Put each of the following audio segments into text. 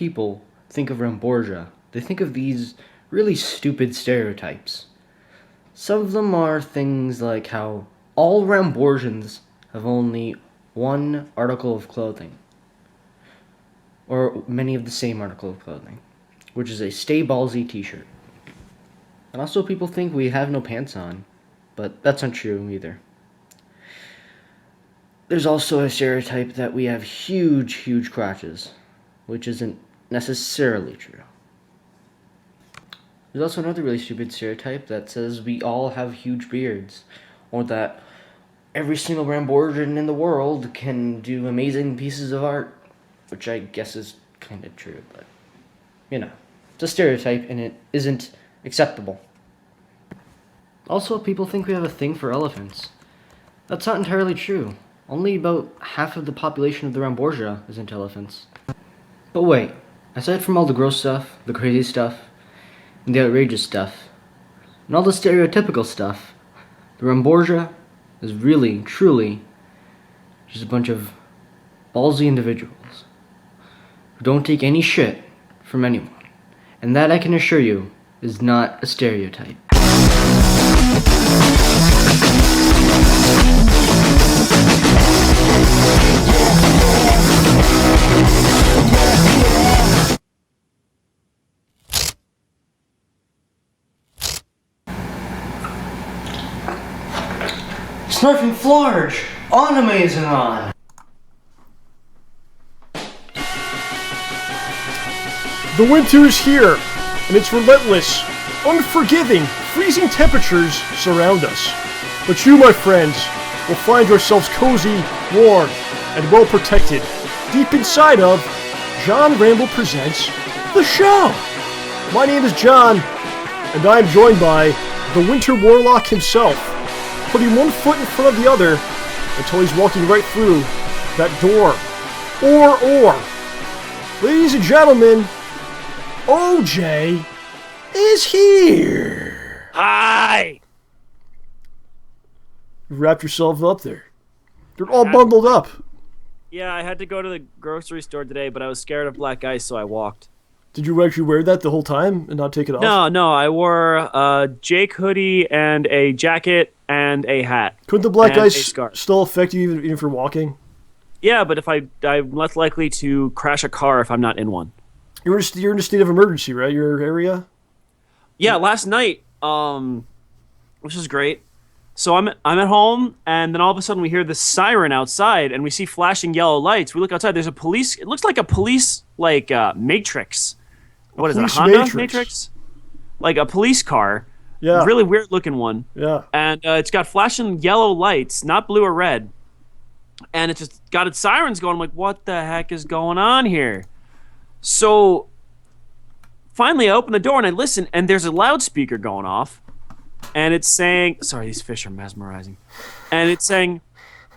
people think of Ramborgia, they think of these really stupid stereotypes. Some of them are things like how all Ramborgians have only one article of clothing, or many of the same article of clothing, which is a StayBallsy t-shirt. And also people think we have no pants on, but that's not true either. There's also a stereotype that we have huge crotches, which isn't necessarily true. There's also another really stupid stereotype that says we all have huge beards, or that every single Ramborgian in the world can do amazing pieces of art, which I guess is kind of true, but, it's a stereotype and it isn't acceptable. Also, people think we have a thing for elephants. That's not entirely true. Only about half of the population of the Ramborgia is into elephants. But wait, aside from all the gross stuff, the crazy stuff, and the outrageous stuff, and all the stereotypical stuff, the Ramborgia is really, truly, just a bunch of ballsy individuals who don't take any shit from anyone. And that, I can assure you, is not a stereotype. Snarfing Flarge! On Amazing On! The winter is here, and it's relentless, unforgiving, freezing temperatures surround us. But you, my friends, will find yourselves cozy, warm, and well protected deep inside of JohnRamboPresents, the show. My name is John, and I am joined by the Winter Warlock himself, putting one foot in front of the other until he's walking right through that door. Ladies and gentlemen, OJ is here. Hi! You wrapped yourself up there. You're all bundled up. Yeah, I had to go to the grocery store today, but I was scared of black ice, so I walked. Did you actually wear that the whole time and not take it off? No, I wore a Jake hoodie and a jacket and a hat. Couldn't the black ice still affect you even if you're walking? Yeah, but I'm less likely to crash a car if I'm not in one. You're in a state of emergency, right? Your area? Yeah, last night, which is great. So I'm at home, and then all of a sudden we hear the siren outside, and we see flashing yellow lights. We look outside. There's a police. It looks like a police Matrix. What is it? A Honda Matrix? Like a police car. Yeah. Really weird looking one. Yeah. And it's got flashing yellow lights, not blue or red. And it just got its sirens going. I'm like, what the heck is going on here? So finally I open the door and I listen, and there's a loudspeaker going off. And it's saying, sorry, these fish are mesmerizing. And it's saying,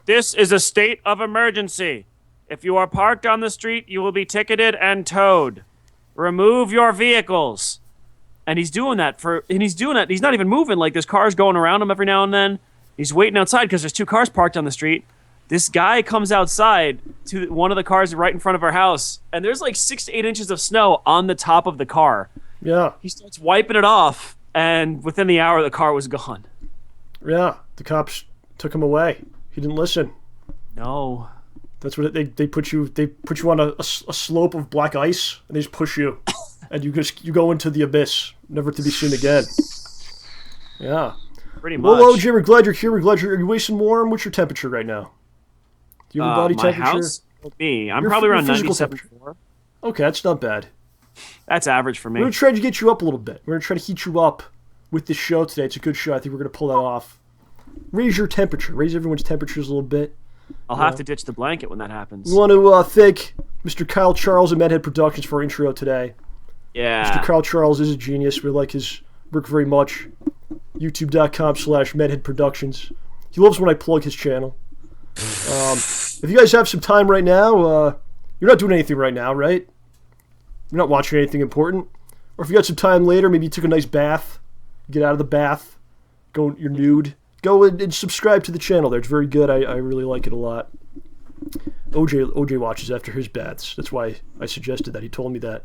this is a state of emergency. If you are parked on the street, you will be ticketed and towed. Remove your vehicles. And he's doing that. He's not even moving. Like, there's cars going around him every now and then. He's waiting outside because there's two cars parked on the street. This guy comes outside to one of the cars right in front of our house, and there's like 6 to 8 inches of snow on the top of the car. Yeah. He starts wiping it off, and within the hour, the car was gone. Yeah. The cops took him away. He didn't listen. No. That's what they put you. They put you on a slope of black ice, and they just push you, and you go into the abyss, never to be seen again. Yeah. Pretty much. Well, OJ, we're glad you're here. Are you wasting warm? What's your temperature right now? Do you have a body temperature? My house? Me. I'm probably around 97.4. Okay, that's not bad. That's average for me. We're going to try to get you up a little bit. We're going to try to heat you up with this show today. It's a good show. I think we're going to pull that off. Raise your temperature. Raise everyone's temperatures a little bit. I'll have to ditch the blanket when that happens. We want to thank Mr. Kyle Charles at Medhead Productions for our intro today. Yeah. Mr. Kyle Charles is a genius. We like his work very much. YouTube.com/Medhead Productions. He loves when I plug his channel. If you guys have some time right now, you're not doing anything right now, right? You're not watching anything important. Or if you got some time later, maybe you took a nice bath, get out of the bath, you're nude, go and subscribe to the channel there. It's very good. I really like it a lot. OJ watches after his baths. That's why I suggested that. He told me that.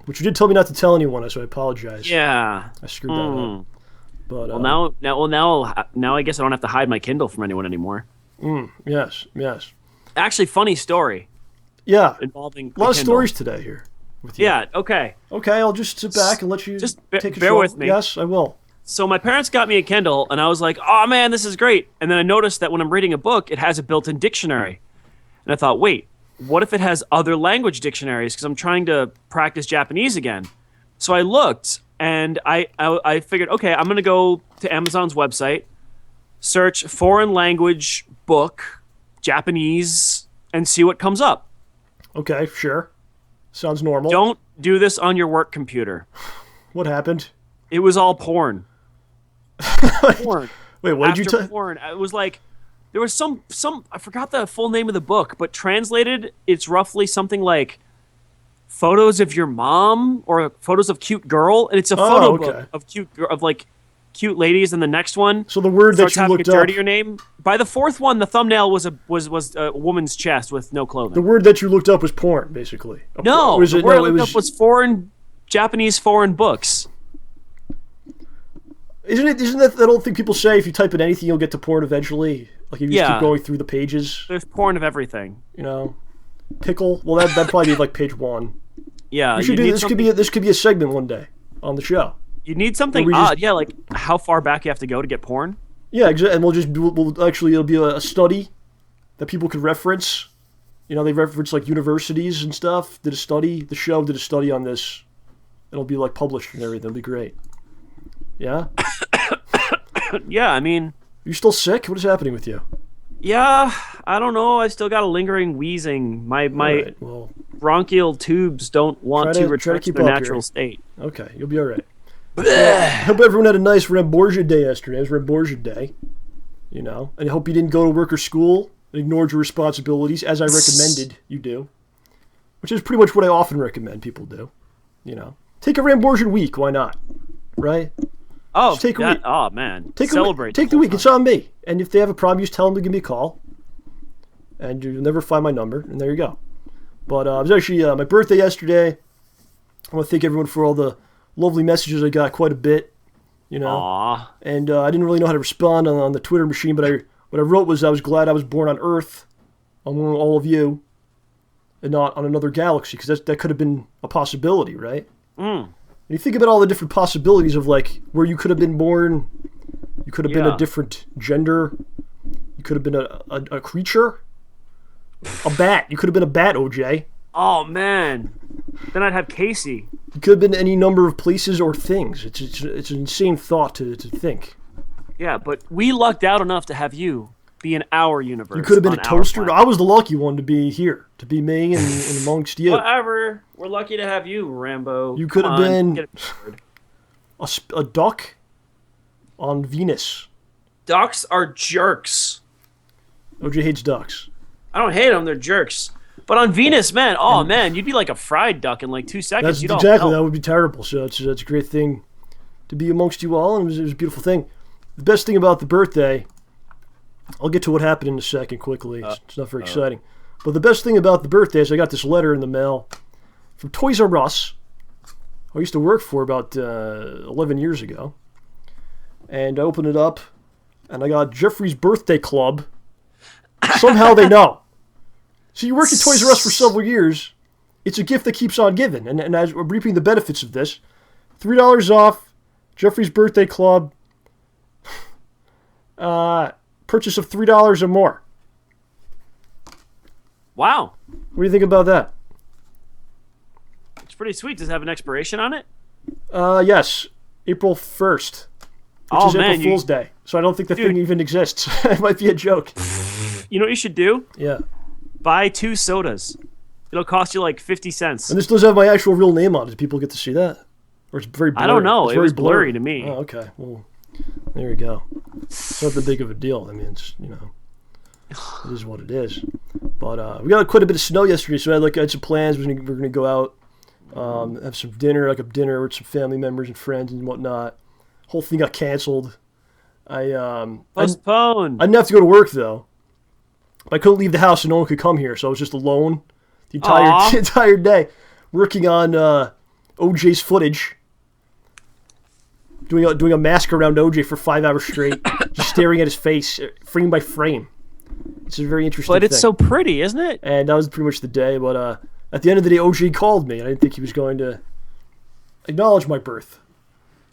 Which you did tell me not to tell anyone, so I apologize. Yeah. I screwed that up. But now I guess I don't have to hide my Kindle from anyone anymore. Yes. Actually, funny story. Yeah. Involving a lot of stories today here with you. Yeah. Okay. Okay, I'll just sit back and let you take bear with me. Yes, I will. So my parents got me a Kindle, and I was like, "Oh man, this is great!" And then I noticed that when I'm reading a book, it has a built-in dictionary, and I thought, "Wait, what if it has other language dictionaries? Because I'm trying to practice Japanese again." So I looked, and I figured, okay, I'm gonna go to Amazon's website, search foreign language book Japanese, and see what comes up. Okay, sure. Sounds normal. Don't do this on your work computer. What happened? It was all porn. Porn. Wait, what did you tell? Porn. It was like there was some I forgot the full name of the book, but translated it's roughly something like photos of your mom or photos of cute girl, and it's a photo book of cute ladies. And the next one, so the word that you looked a dirtier name. By the fourth one, the thumbnail was a woman's chest with no clothing. The word that you looked up was porn, basically. No, the word I looked up was Japanese foreign books. Isn't that the old thing people say? If you type in anything, you'll get to porn eventually. Like you just keep going through the pages. There's porn of everything. You know, pickle. Well, that'd probably be like page 1. Yeah, we should do this. This could be a segment one day on the show. You need something odd, yeah, like how far back you have to go to get porn. Yeah, exactly. And it'll be a study that people could reference. You know, they reference like universities and stuff. The show did a study on this. It'll be like published and everything. It'll be great. Yeah. Yeah, I mean, you still sick? What is happening with you? Yeah, I don't know. I still got a lingering wheezing. My bronchial tubes don't want to return to their natural state. Okay, you'll be all right. I hope everyone had a nice Ramborgia day yesterday. It was Ramborgia day, you know. And I hope you didn't go to work or school and ignored your responsibilities, as I recommended you do. Which is pretty much what I often recommend people do. You know, take a Ramborgia week. Why not? Right? Oh, just take a week. Oh man! Celebrate. Take the week. It's on me. And if they have a problem, you just tell them to give me a call. And you'll never find my number. And there you go. But it was actually my birthday yesterday. I want to thank everyone for all the lovely messages I got. Quite a bit, you know. Aww. And I didn't really know how to respond on the Twitter machine, but what I wrote was I was glad I was born on Earth, among all of you, and not on another galaxy, because that could have been a possibility, right? And you think about all the different possibilities of like where you could have been born. You could have been a different gender. You could have been a creature. A bat. You could have been a bat, OJ. Oh man. Then I'd have Casey. You could have been any number of places or things. It's an insane thought to think. Yeah, but we lucked out enough to have you be in our universe. You could have been a toaster. I was the lucky one to be here, to be me and amongst you. Whatever. We're lucky to have you, Rambo. You could have been a duck on Venus. Ducks are jerks. OJ hates ducks. I don't hate them. They're jerks. But on Venus, man, man, you'd be like a fried duck in like 2 seconds. That would be terrible. So it's a great thing to be amongst you all, and it was a beautiful thing. The best thing about the birthday, I'll get to what happened in a second quickly. It's not very exciting. But the best thing about the birthday is I got this letter in the mail from Toys R Us, I used to work for about 11 years ago. And I opened it up, and I got Jeffrey's Birthday Club. Somehow they know. So you work at Toys R Us for several years. It's a gift that keeps on giving. And as we're reaping the benefits of this, $3 off, Jeffrey's Birthday Club, purchase of $3 or more. Wow. What do you think about that? It's pretty sweet. Does it have an expiration on it? Yes. April 1st. Which is April Fool's Day. So I don't think the thing even exists. It might be a joke. You know what you should do? Yeah. Buy 2 sodas. It'll cost you like 50 cents. And this does have my actual real name on it. Do people get to see that? Or it's very blurry? I don't know. It was blurry to me. Oh, okay. Well, there you go. It's not that big of a deal. I mean, it's, you know, it is what it is. But we got quite a bit of snow yesterday, so I had some plans. We're gonna go out, have some dinner, like a dinner with some family members and friends and whatnot. Whole thing got canceled. Postponed. I didn't have to go to work though. I couldn't leave the house and no one could come here, so I was just alone the Aw. entire day, working on OJ's footage, doing a mask around OJ for 5 hours straight, just staring at his face, frame by frame. It's a very interesting But it's thing. so pretty, isn't it? And that was pretty much the day, but at the end of the day, OJ called me, and I didn't think he was going to acknowledge my birth.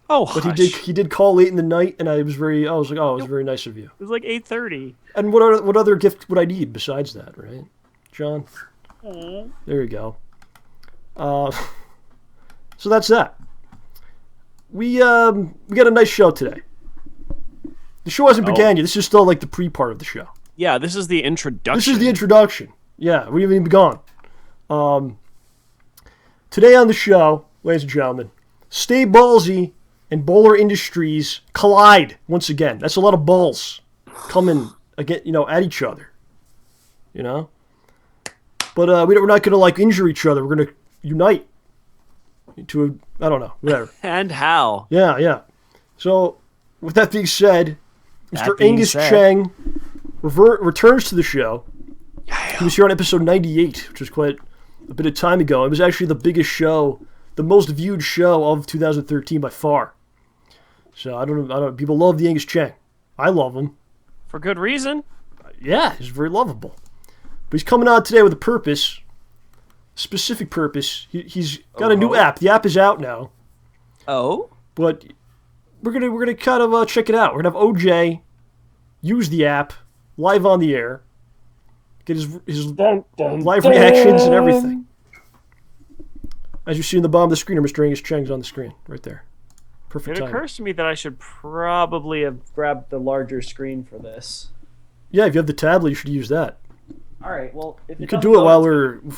Oh, But hush. he did call late in the night, and I was like, oh, it was very nice of you. It was like 8:30. And what other gift would I need besides that, right, John? There you go. So that's that. We got a nice show today. The show hasn't began yet. This is still like the pre-part of the show. Yeah, this is the introduction. This is the introduction. Yeah, we haven't even begun. Today on the show, ladies and gentlemen, StayBallsy and Bowler Industries collide once again. That's a lot of balls coming again, at each other. But we're not gonna injure each other. We're gonna unite into I don't know, whatever. And how? Yeah. So, with that being said, Mr. That being Angus said. Cheng returns to the show. He was here on episode 98, which was quite a bit of time ago. It was actually the biggest show, the most viewed show of 2013 by far. So I don't know. People love the Angus Cheng. I love him. For good reason. Yeah, he's very lovable. But he's coming on today with a purpose, specific purpose. He's got a new app. The app is out now, Oh? but we're gonna kind of check it out. We're gonna have OJ use the app live on the air, get his live reactions and everything. As you see in the bottom of the screen, Mr. Angus Cheng's on the screen right there. Perfect It timing. occurs to me that I should probably have grabbed the larger screen for this. Yeah, if you have the tablet, you should use that. All right, well, if You could do it while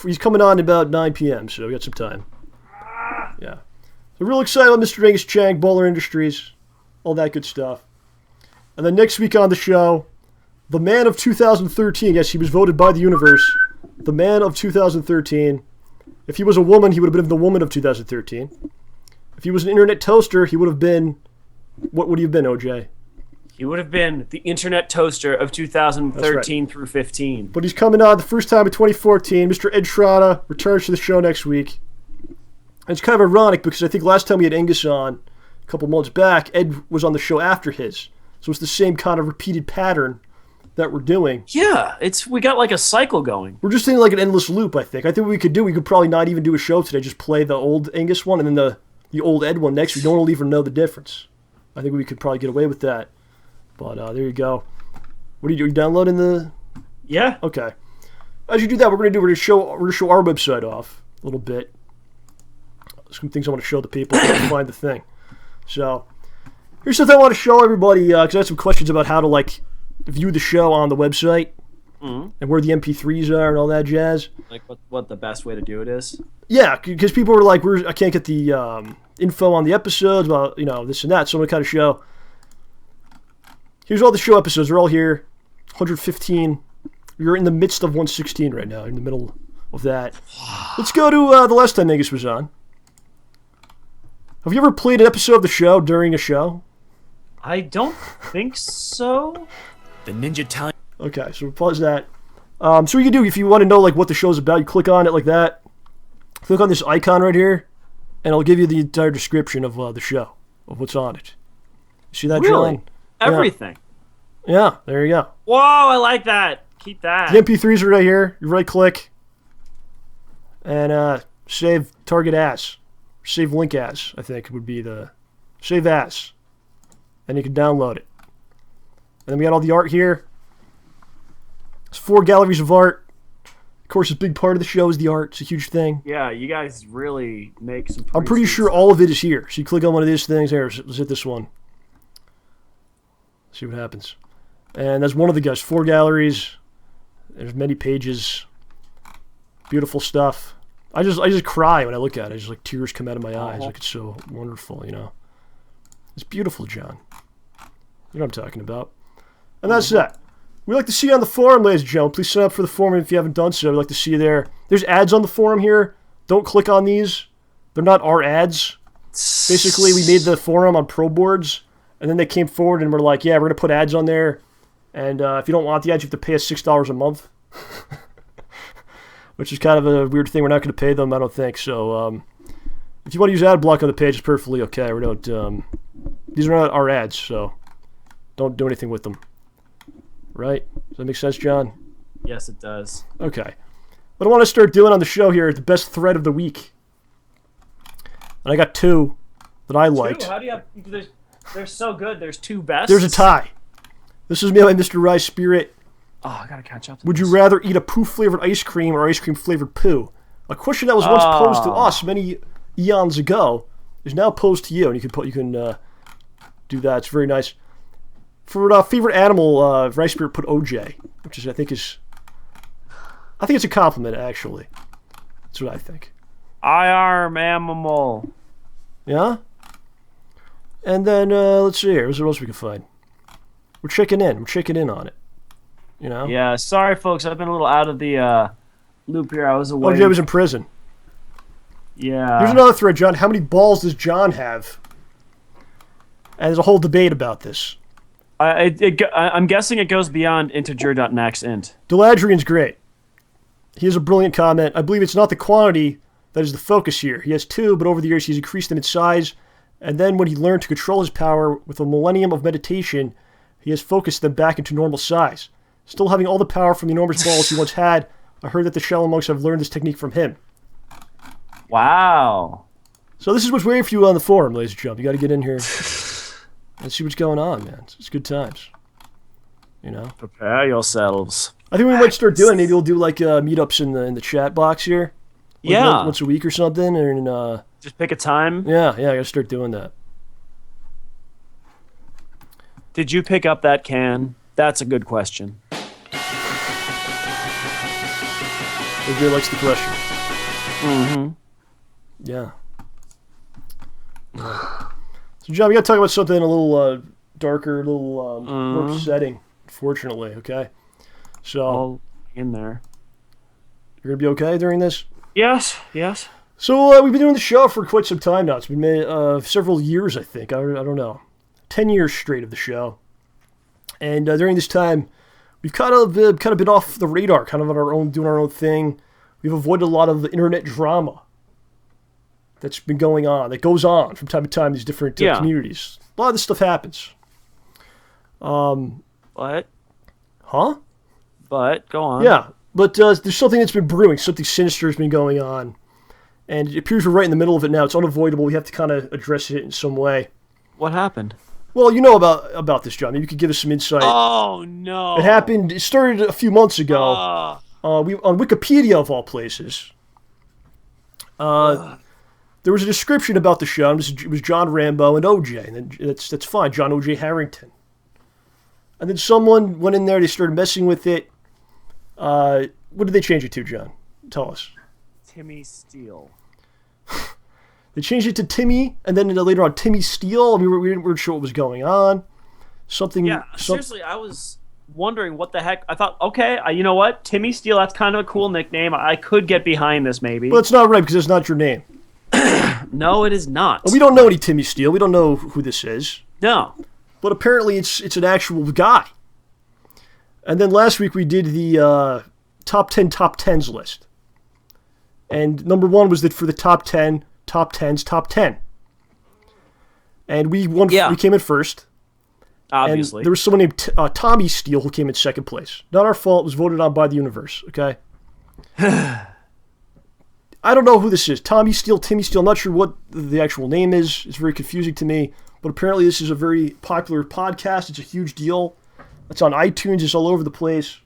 he's coming on about 9 p.m., so we got some time. Yeah. So real excited about Mr. Angus Cheng, Bowler Industries, all that good stuff. And then next week on the show, the man of 2013. Yes, he was voted by the universe. The man of 2013. If he was a woman, he would have been the woman of 2013. If he was an internet toaster, he would have been... What would he have been, OJ? He would have been the internet toaster of 2013 through 15. But he's coming on the first time in 2014. Mr. Ed Trada returns to the show next week. And it's kind of ironic because I think last time we had Angus on, a couple months back, Ed was on the show after his. So it's the same kind of repeated pattern that we're doing. Yeah, we got like a cycle going. We're just in like an endless loop, I think. I think what we could probably not even do a show today, just play the old Angus one and then the old Ed one next week. No one will even know the difference. I think we could probably get away with that. But there you go. What are you doing? Downloading the... Yeah. Okay. As you do that, we're gonna show our website off a little bit. Some things I want to show the people to find the thing. So here's something I want to show everybody because I had some questions about how to view the show on the website and where the MP3s are and all that jazz. Like what the best way to do it is? Yeah, because people were like, I can't get the info on the episodes about this and that. So I'm gonna kind of show. Here's all the show episodes. They're all here. 115. You're in the midst of 116 right now. In the middle of that. Let's go to the last time Angus was on. Have you ever played an episode of the show during a show? I don't think so. The Ninja Time. Okay, so we'll pause that. So what you can do, if you want to know what the show's about, you click on it like that. Click on this icon right here, and it'll give you the entire description of the show, of what's on it. See that, Really? John? Everything. Yeah, there you go. Whoa, I like that. Keep that. The MP3s are right here. You right click, and save target as. Save link as, I think would be the... Save as. And you can download it. And then we got all the art here. It's 4 galleries of art. Of course, a big part of the show is the art. It's a huge thing. Yeah, you guys really make some... I'm pretty sure all of it is here. So you click on one of these things. Here, let's hit this one. See what happens. And that's one of the guys. 4 galleries. There's many pages. Beautiful stuff. I just cry when I look at it. Just tears come out of my eyes. It's so wonderful, It's beautiful, John. You know what I'm talking about. And that's that. We'd like to see you on the forum, ladies and gentlemen. Please sign up for the forum if you haven't done so. We'd like to see you there. There's ads on the forum here. Don't click on these. They're not our ads. Basically, we made the forum on Pro Boards, and then they came forward and were like, yeah, we're going to put ads on there. And if you don't want the ads, you have to pay us $6 a month. Which is kind of a weird thing. We're not going to pay them, I don't think. So if you want to use ad block on the page, it's perfectly okay. We don't. These are not our ads, so don't do anything with them. Right? Does that make sense, John? Yes, it does. Okay. What I want to start doing on the show here is the best thread of the week. And I got two that I liked. How do you have... They're so good. There's two best. There's a tie. This is made by Mr. Rye Spirit. Oh, I gotta catch up to Would this. you rather eat a poo-flavored ice cream or ice cream-flavored poo? A question that was once posed to us many eons ago is now posed to you, and you can do that. It's very nice. For favorite animal, Rye Spirit put OJ, which is I think it's a compliment actually. That's what I think. IR animal. Yeah. And then let's see here. What else we can find? We're checking in. We're checking in on it. You know? Yeah, sorry, folks. I've been a little out of the loop here. I was away. OJ was in prison. Yeah. Here's another thread, John. How many balls does John have? And there's a whole debate about this. I'm guessing it goes beyond integer.maxint. Deladrian's great. He has a brilliant comment. I believe it's not the quantity that is the focus here. He has two, but over the years he's increased them in size. And then when he learned to control his power with a millennium of meditation, he has focused them back into normal size. Still having all the power from the enormous balls he once had, I heard that the Shaolin monks have learned this technique from him. Wow. So this is what's waiting for you on the forum, ladies and gentlemen. You got to get in here and see what's going on, man. It's good times. You know? Prepare yourselves. I think we might start doing. Maybe we'll do like meetups in the chat box here. Like Yeah. once a week or something. And Just pick a time. yeah, I gotta start doing that. Did you pick up that can? That's a good question. OJ likes the question. Mm-hmm. Yeah. So, John, we gotta talk about something a little darker, a little more upsetting. Unfortunately, okay. So All in there. you're gonna be okay during this. Yes. Yes. So we've been doing the show for quite some time now. It's been several years, I think. I don't know, 10 years straight of the show. And during this time, we've kind of been off the radar, kind of on our own, doing our own thing. We've avoided a lot of the internet drama that's been going on, that goes on from time to time in these different communities. A lot of this stuff happens. But go on. Yeah, but there's something that's been brewing. Something sinister has been going on. And it appears we're right in the middle of it now. It's unavoidable. We have to kind of address it in some way. What happened? Well, you know about this, John. Maybe you could give us some insight. Oh no! It started a few months ago. On Wikipedia of all places. There was a description about the show. It was John Rambo and OJ, and then that's fine. John O.J. Harrington. And then someone went in there. They started messing with it. What did they change it to, John? Tell us. Timmy Steele. They changed it to Timmy, and then later on Timmy Steele. I mean, we weren't sure what was going on. Seriously, I was wondering what the heck. I thought, okay, you know what? Timmy Steele, that's kind of a cool nickname. I could get behind this, maybe. Well, it's not right because it's not your name. No, it is not. Well, we don't know any Timmy Steele. We don't know who this is. No. But apparently it's an actual guy. And then last week we did the top 10 top 10s list. And number one was for the top 10, top 10's top 10. And we won. Yeah. We came in first. Obviously. And there was someone named Tommy Steele who came in second place. Not our fault. It was voted on by the universe, okay? I don't know who this is. Tommy Steele, Timmy Steele. I'm not sure what the actual name is. It's very confusing to me. But apparently this is a very popular podcast. It's a huge deal. It's on iTunes. It's all over the place.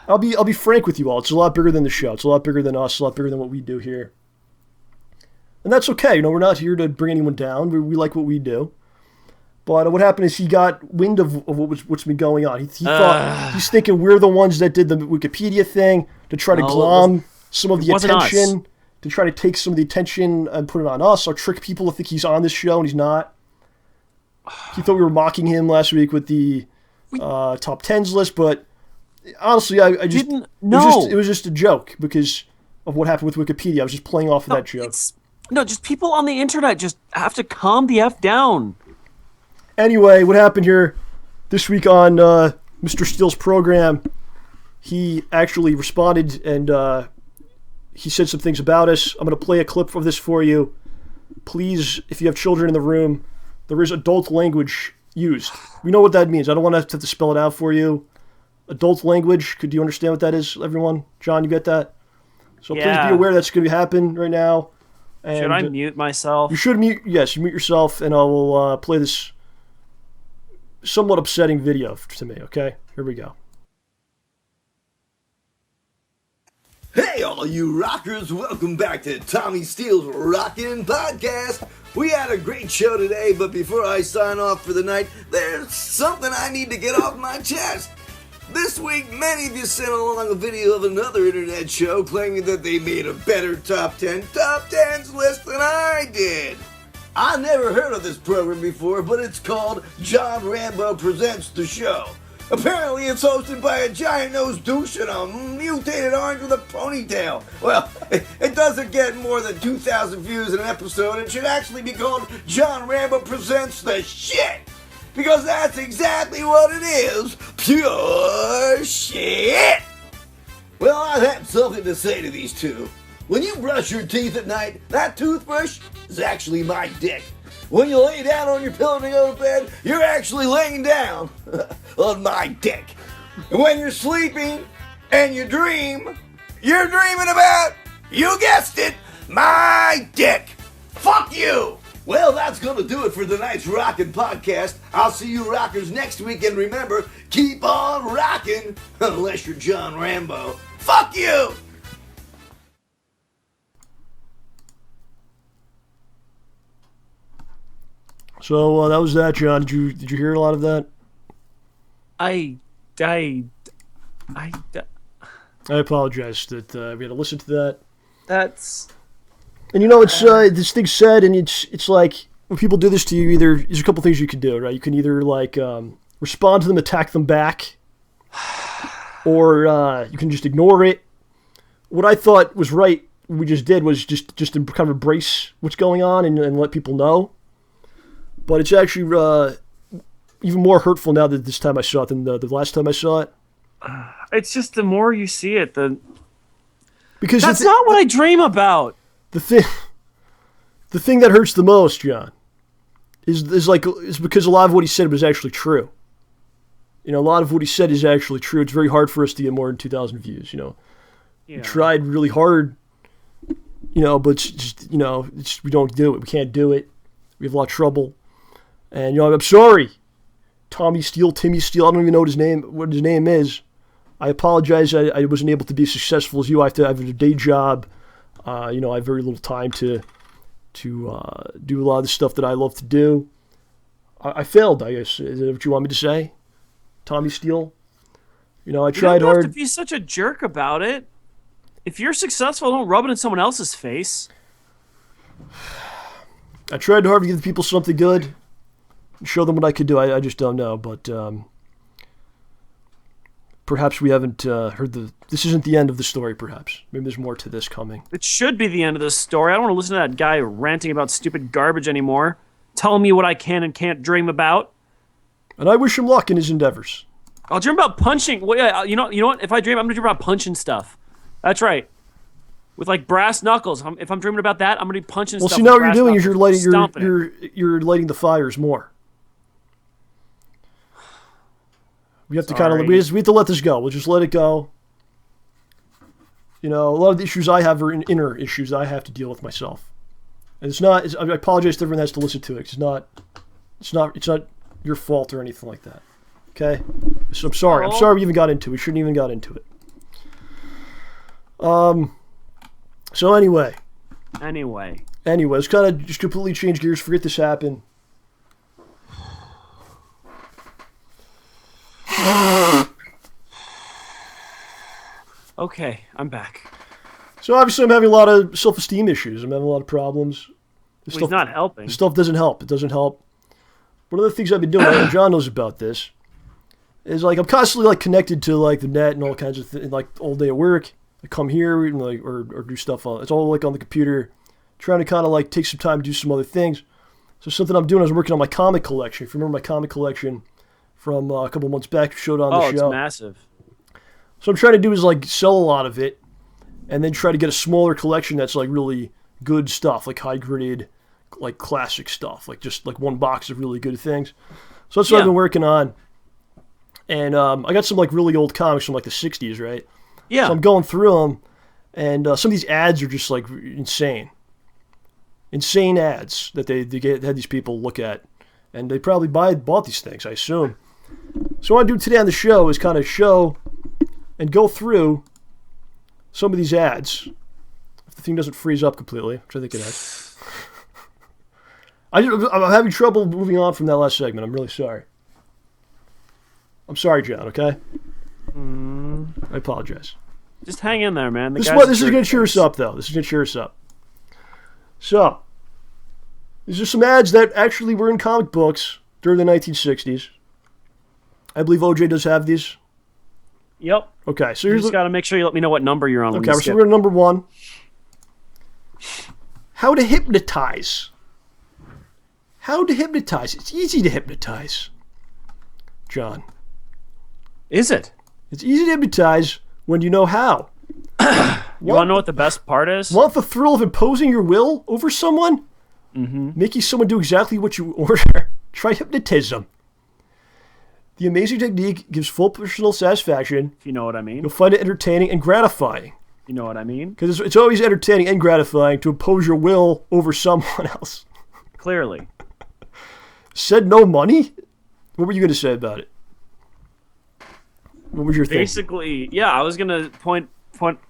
I'll be frank with you all. It's a lot bigger than the show. It's a lot bigger than us. A lot bigger than what we do here. And that's okay. You know, we're not here to bring anyone down. We like what we do. But what happened is he got wind of what's been going on. He thought he's thinking we're the ones that did the Wikipedia thing to try to glom some of the attention, to try to take some of the attention and put it on us, or trick people to think he's on this show and he's not. He thought we were mocking him last week with the top 10s list, but honestly, I just didn't know. It was just a joke because of what happened with Wikipedia. I was just playing off of that joke. Just people on the internet just have to calm the F down. Anyway, what happened here this week on Mr. Steele's program, he actually responded and he said some things about us. I'm going to play a clip of this for you. Please, if you have children in the room, there is adult language used. We know what that means. I don't want to have to spell it out for you. Adult language, could you understand what that is, everyone? John, you get that? So please be aware that's going to happen right now. And should I mute myself? You should mute, yes, mute yourself, and I will play this somewhat upsetting video to me, okay? Here we go. Hey all you rockers, welcome back to Tommy Steele's Rockin' Podcast. We had a great show today, but before I sign off for the night, there's something I need to get off my chest. This week, many of you sent along a video of another internet show claiming that they made a better top 10s list than I did. I never heard of this program before, but it's called John Rambo Presents the Show. Apparently it's hosted by a giant-nosed douche and a mutated orange with a ponytail. Well, it doesn't get more than 2,000 views in an episode and should actually be called John Rambo Presents the Shit. Because that's exactly what it is. Pure shit. Well, I have something to say to these two. When you brush your teeth at night, that toothbrush is actually my dick. When you lay down on your pillow to go to bed, you're actually laying down on my dick. And when you're sleeping and you dream, you're dreaming about, you guessed it, my dick. Fuck you. Well, that's gonna do it for tonight's Rockin' Podcast. I'll see you rockers next week, and remember, keep on rockin', unless you're John Rambo. Fuck you! So that was that, John. Did you hear a lot of that? I apologize that we had to listen to that. That's... And it's this thing's said, and it's like when people do this to you, either there's a couple things you can do, right? You can either respond to them, attack them back, or you can just ignore it. What I thought was right, we just did was just to kind of embrace what's going on and let people know. But it's actually even more hurtful now that this time I saw it than the last time I saw it. It's just the more you see it, because that's not what I dream about. The thing that hurts the most, John, is because a lot of what he said was actually true. A lot of what he said is actually true. It's very hard for us to get more than 2,000 views. Yeah. We tried really hard, but it's just, we don't do it. We can't do it. We have a lot of trouble. And I'm sorry, Tommy Steele, Timmy Steele. I don't even know what his name is. I apologize. I wasn't able to be as successful as you. I have a day job. I have very little time to do a lot of the stuff that I love to do. I failed, I guess. Is that what you want me to say? Tommy Steele? I tried hard. You don't have to be such a jerk about it. If you're successful, don't rub it in someone else's face. I tried hard to give people something good. Show them what I could do. I just don't know. But perhaps we haven't heard this isn't the end of the story, perhaps. Maybe there's more to this coming. It should be the end of the story. I don't want to listen to that guy ranting about stupid garbage anymore. Telling me what I can and can't dream about. And I wish him luck in his endeavors. I'll dream about punching. Well, yeah, you know what? If I dream, I'm going to dream about punching stuff. That's right. With brass knuckles. If I'm dreaming about that, I'm going to be punching stuff. Well, see, now what you're doing is you're lighting the fires more. We have to we have to let this go. We'll just let it go. A lot of the issues I have are inner issues that I have to deal with myself. And I apologize to everyone that has to listen to it. It's not your fault or anything like that. Okay? So I'm sorry. I'm sorry we even got into it. We shouldn't even got into it. So anyway, let's kind of just completely change gears. Forget this happened. Okay, I'm back. So obviously I'm having a lot of self-esteem issues. I'm having a lot of problems. He's not helping. This stuff doesn't help. It doesn't help. One of the things I've been doing, and John knows about this, is I'm constantly connected to the net and all kinds of things, all day at work. I come here and or do stuff it's all on the computer, trying to kind of take some time to do some other things. So something I'm doing is working on my comic collection. If you remember my comic collection from a couple months back. Showed on Oh, the it's show. massive. So I'm trying to do is like sell a lot of it, and then try to get a smaller collection that's like really good stuff, like high graded, like classic stuff, like just like one box of really good things. So that's what I've been working on. And I got some like really old comics from like the 60s, right? Yeah. So I'm going through them, and some of these ads are just like insane. Insane ads that they had these people look at. And they probably bought these things, I assume. So what I do today on the show is kind of show and go through some of these ads. If the thing doesn't freeze up completely, which I think it has. I'm having trouble moving on from that last segment. I'm really sorry. I'm sorry, John, okay? I apologize. Just hang in there, man. This is going to cheer us up, though. This is going to cheer us up. So, these are some ads that actually were in comic books during the 1960s. I believe OJ does have these. Yep. Okay, so You here's just got to make sure you let me know what number you're on. Okay, so we're at number 1. How to hypnotize. How to hypnotize. It's easy to hypnotize, John. Is it? It's easy to hypnotize when you know how. You want to know what the best part is? Want the thrill of imposing your will over someone? Mm-hmm. Making someone do exactly what you order. Try hypnotism. The amazing technique gives full personal satisfaction. If you know what I mean. You'll find it entertaining and gratifying. You know what I mean? Because it's always entertaining and gratifying to impose your will over someone else. Clearly. Said no money? What were you going to say about it? What was your thing? Basically, yeah, I was going to point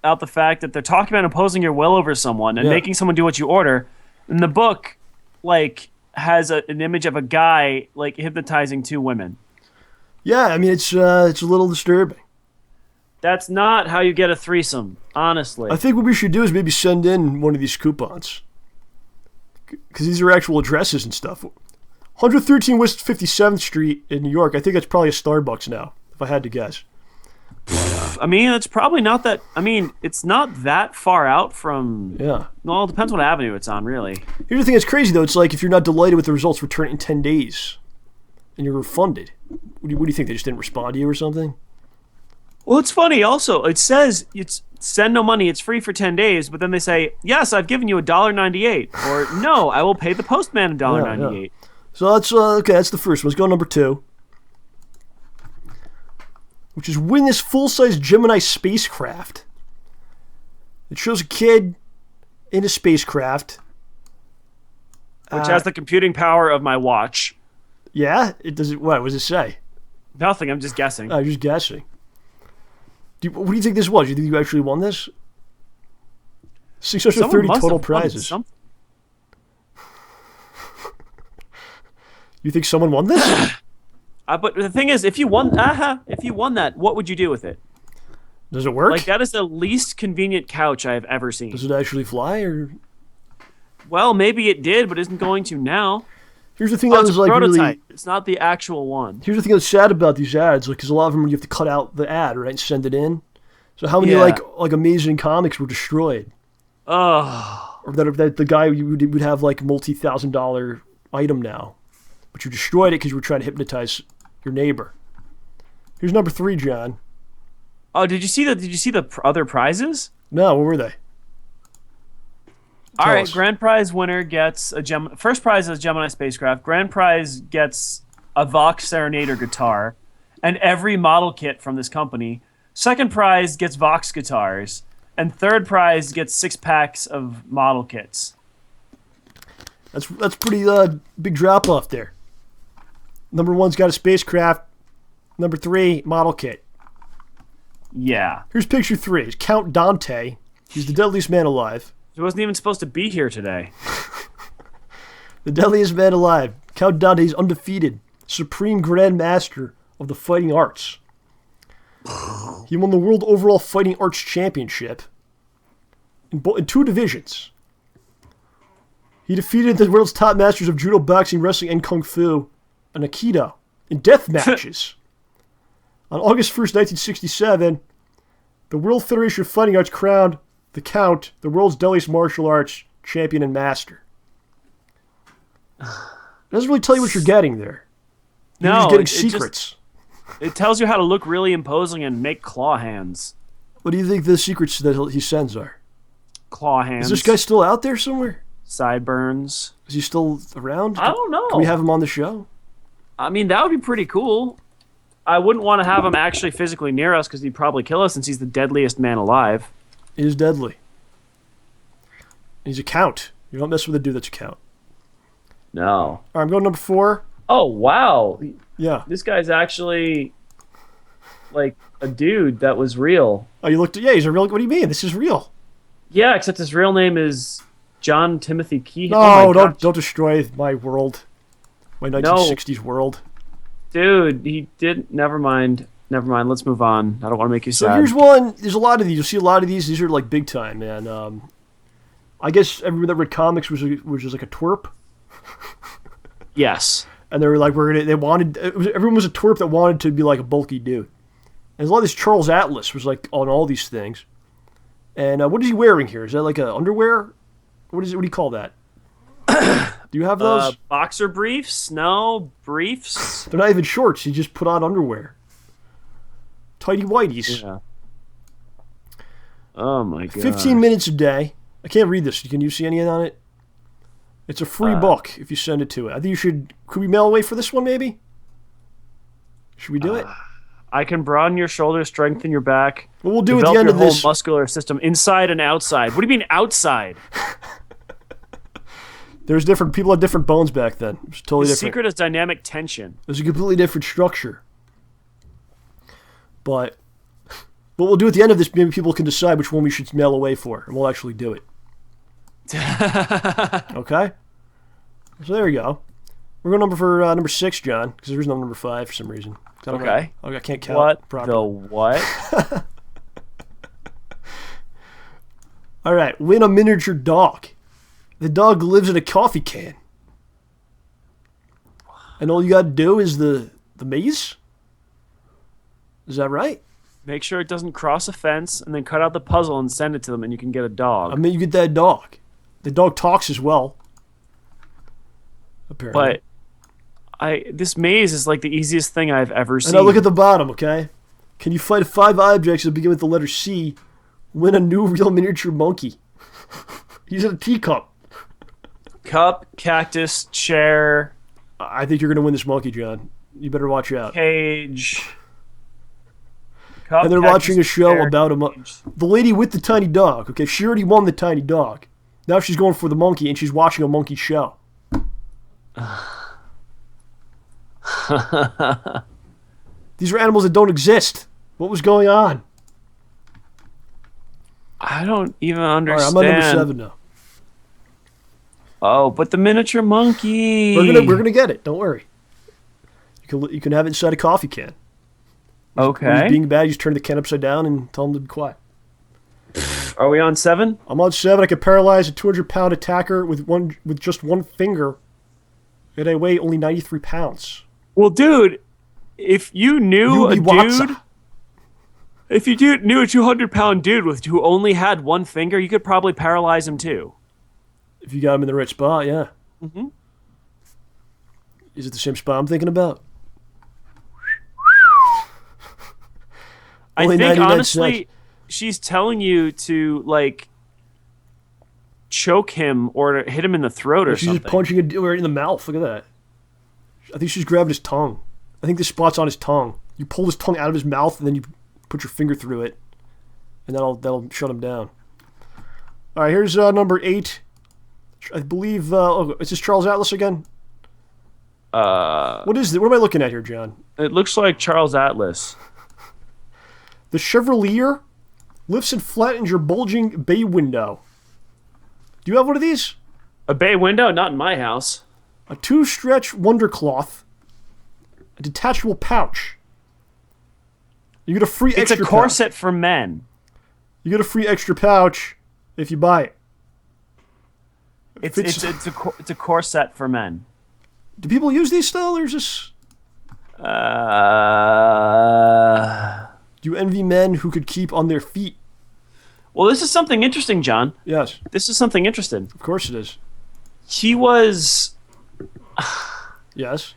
out the fact that they're talking about imposing your will over someone and making someone do what you order. And the book, like, has an image of a guy, like, hypnotizing 2 women. Yeah, I mean, it's a little disturbing. That's not how you get a threesome, honestly. I think what we should do is maybe send in one of these coupons. Because these are actual addresses and stuff. 113 West 57th Street in New York. I think that's probably a Starbucks now, if I had to guess. I mean, it's probably not that... I mean, it's not that far out from... Yeah. Well, it depends what avenue it's on, really. Here's the thing that's crazy, though. It's like if you're not delighted with the results, return it in 10 days. And you're refunded. What do you think? They just didn't respond to you or something? Well, it's funny, also. It says it's send no money, it's free for 10 days, but then they say, yes, I've given you $1.98. Or, no, I will pay the postman $1.98. Yeah. So that's, okay, that's the first one. Let's go number 2. Which is win this full-size Gemini spacecraft. It shows a kid in a spacecraft. Which has the computing power of my watch. Yeah? It does it. What does it say? Nothing, I'm just guessing. I'm just guessing. What do you think this was? Do you think you actually won this? 630 total prizes. You think someone won this? But the thing is, if you won that, what would you do with it? Does it work? Like, that is the least convenient couch I have ever seen. Does it actually fly, or? Well, maybe it did, but isn't going to now. Here's the thing that was like prototype. really. It's not the actual one. Here's the thing that's sad about these ads, like, because a lot of them you have to cut out the ad, right, and send it in. So how many like amazing comics were destroyed? Oh. Or that the guy would have like multi-$1,000 item now, but you destroyed it because you were trying to hypnotize your neighbor. Here's number 3, John. Oh, did you see the other prizes? No, what were they? All right, us. grand prize winner gets a first prize is Gemini spacecraft. Grand prize gets a Vox Serenader guitar and every model kit from this company. Second prize gets Vox guitars, and third prize gets 6 packs of model kits. That's pretty big drop off there. Number 1's got a spacecraft. Number 3, model kit. Yeah. Here's picture 3. It's Count Dante. He's the deadliest man alive. He wasn't even supposed to be here today. The deadliest man alive. Count Dante is undefeated. Supreme Grand Master of the fighting arts. He won the World Overall Fighting Arts Championship in 2 divisions. He defeated the world's top masters of judo, boxing, wrestling, and kung fu and aikido in death matches. On August 1st, 1967, the World Federation of Fighting Arts crowned the Count the world's deadliest martial arts champion and master. It doesn't really tell you what you're getting there. You're just getting secrets. It tells you how to look really imposing and make claw hands. What do you think the secrets that he sends are? Claw hands. Is this guy still out there somewhere? Sideburns. Is he still around? I don't know. Can we have him on the show? I mean, that would be pretty cool. I wouldn't want to have him actually physically near us because he'd probably kill us since he's the deadliest man alive. He is deadly. He's a count. You don't mess with a dude that's a count. No. All right, I'm going number 4. Oh, wow. Yeah. This guy's actually like a dude that was real. Oh, you looked at... Yeah, he's a real... What do you mean? This is real. Yeah, except his real name is John Timothy Key. No, don't destroy my world. My 1960s world. Dude, he did... Never mind. Let's move on. I don't want to make you sad. So here's one. There's a lot of these. You'll see a lot of these. These are like big time, man. I guess everyone that read comics was just like a twerp. Yes. And they were like, everyone was a twerp that wanted to be like a bulky dude. And there's a lot of this Charles Atlas was like on all these things. And what is he wearing here? Is that like a underwear? What is it? What do you call that? Do you have those? Boxer briefs? No, briefs. They're not even shorts. He just put on underwear. Tighty whities. Yeah. Oh my god. 15 minutes a day. I can't read this. Can you see any on it? It's a free book if you send it to it. I think you should... Could we mail away for this one, maybe? Should we do it? I can broaden your shoulders, strengthen your back. Well, we'll do at develop the end your of whole this. muscular system, inside and outside. What do you mean outside? There's different... People had different bones back then. It was totally The different. secret is dynamic tension. It was a completely different structure. But what we'll do at the end of this, maybe people can decide which one we should mail away for, and we'll actually do it. Okay? So there you go. We're going number 6, John, because there's no number 5 for some reason. Okay. I can't count What properly. the what? All right, win a miniature dog. The dog lives in a coffee can. And all you got to do is the maze? Is that right? Make sure it doesn't cross a fence, and then cut out the puzzle and send it to them, and you can get a dog. I mean, you get that dog. The dog talks as well. Apparently. But this maze is like the easiest thing I've ever seen. And now look at the bottom, okay? Can you find 5 objects that begin with the letter C? Win a new real miniature monkey. He's in a teacup. Cup, cactus, chair, I think you're going to win this monkey, John. You better watch out. cage. Cup, And they're cactus, watching a show chair, about cage. the lady with the tiny dog. Okay, she already won the tiny dog. Now she's going for the monkey, and she's watching a monkey show. These are animals that don't exist. What was going on? I don't even All understand. right, I'm on number 7 now. Oh, but the miniature monkey. We're gonna get it. Don't worry. You can have it inside a coffee can. When Okay. he's being bad, you just turn the can upside down and tell him to be quiet. Are we on 7? I'm on 7. I can paralyze a 200-pound attacker with just one finger, and I weigh only 93 pounds. Well, dude, if you knew a Yubi dude, if you knew a 200-pound dude who only had one finger, you could probably paralyze him too. If you got him in the right spot, yeah. Mm-hmm. Is it the same spot I'm thinking about? I Only think 99 honestly, cents. she's telling you to like choke him or to hit him in the throat or She's something. just punching a dude right in the mouth. Look at that. I think she's grabbing his tongue. I think this spot's on his tongue. You pull his tongue out of his mouth, and then you put your finger through it, and that'll shut him down. All right, here's number 8. I believe. Is this Charles Atlas again? What is it? What am I looking at here, John? It looks like Charles Atlas. The Chevalier lifts and flattens your bulging bay window. Do you have one of these? A bay window? Not in my house. A 2-stretch wonder cloth. A detachable pouch. You get a free It's extra a corset for men. pouch. You get a free extra pouch if you buy it. It's a corset for men. Do people use these still, or is this... Do you envy men who could keep on their feet? Well, this is something interesting, John. Yes, This is something interesting. of course it is. He was... Yes.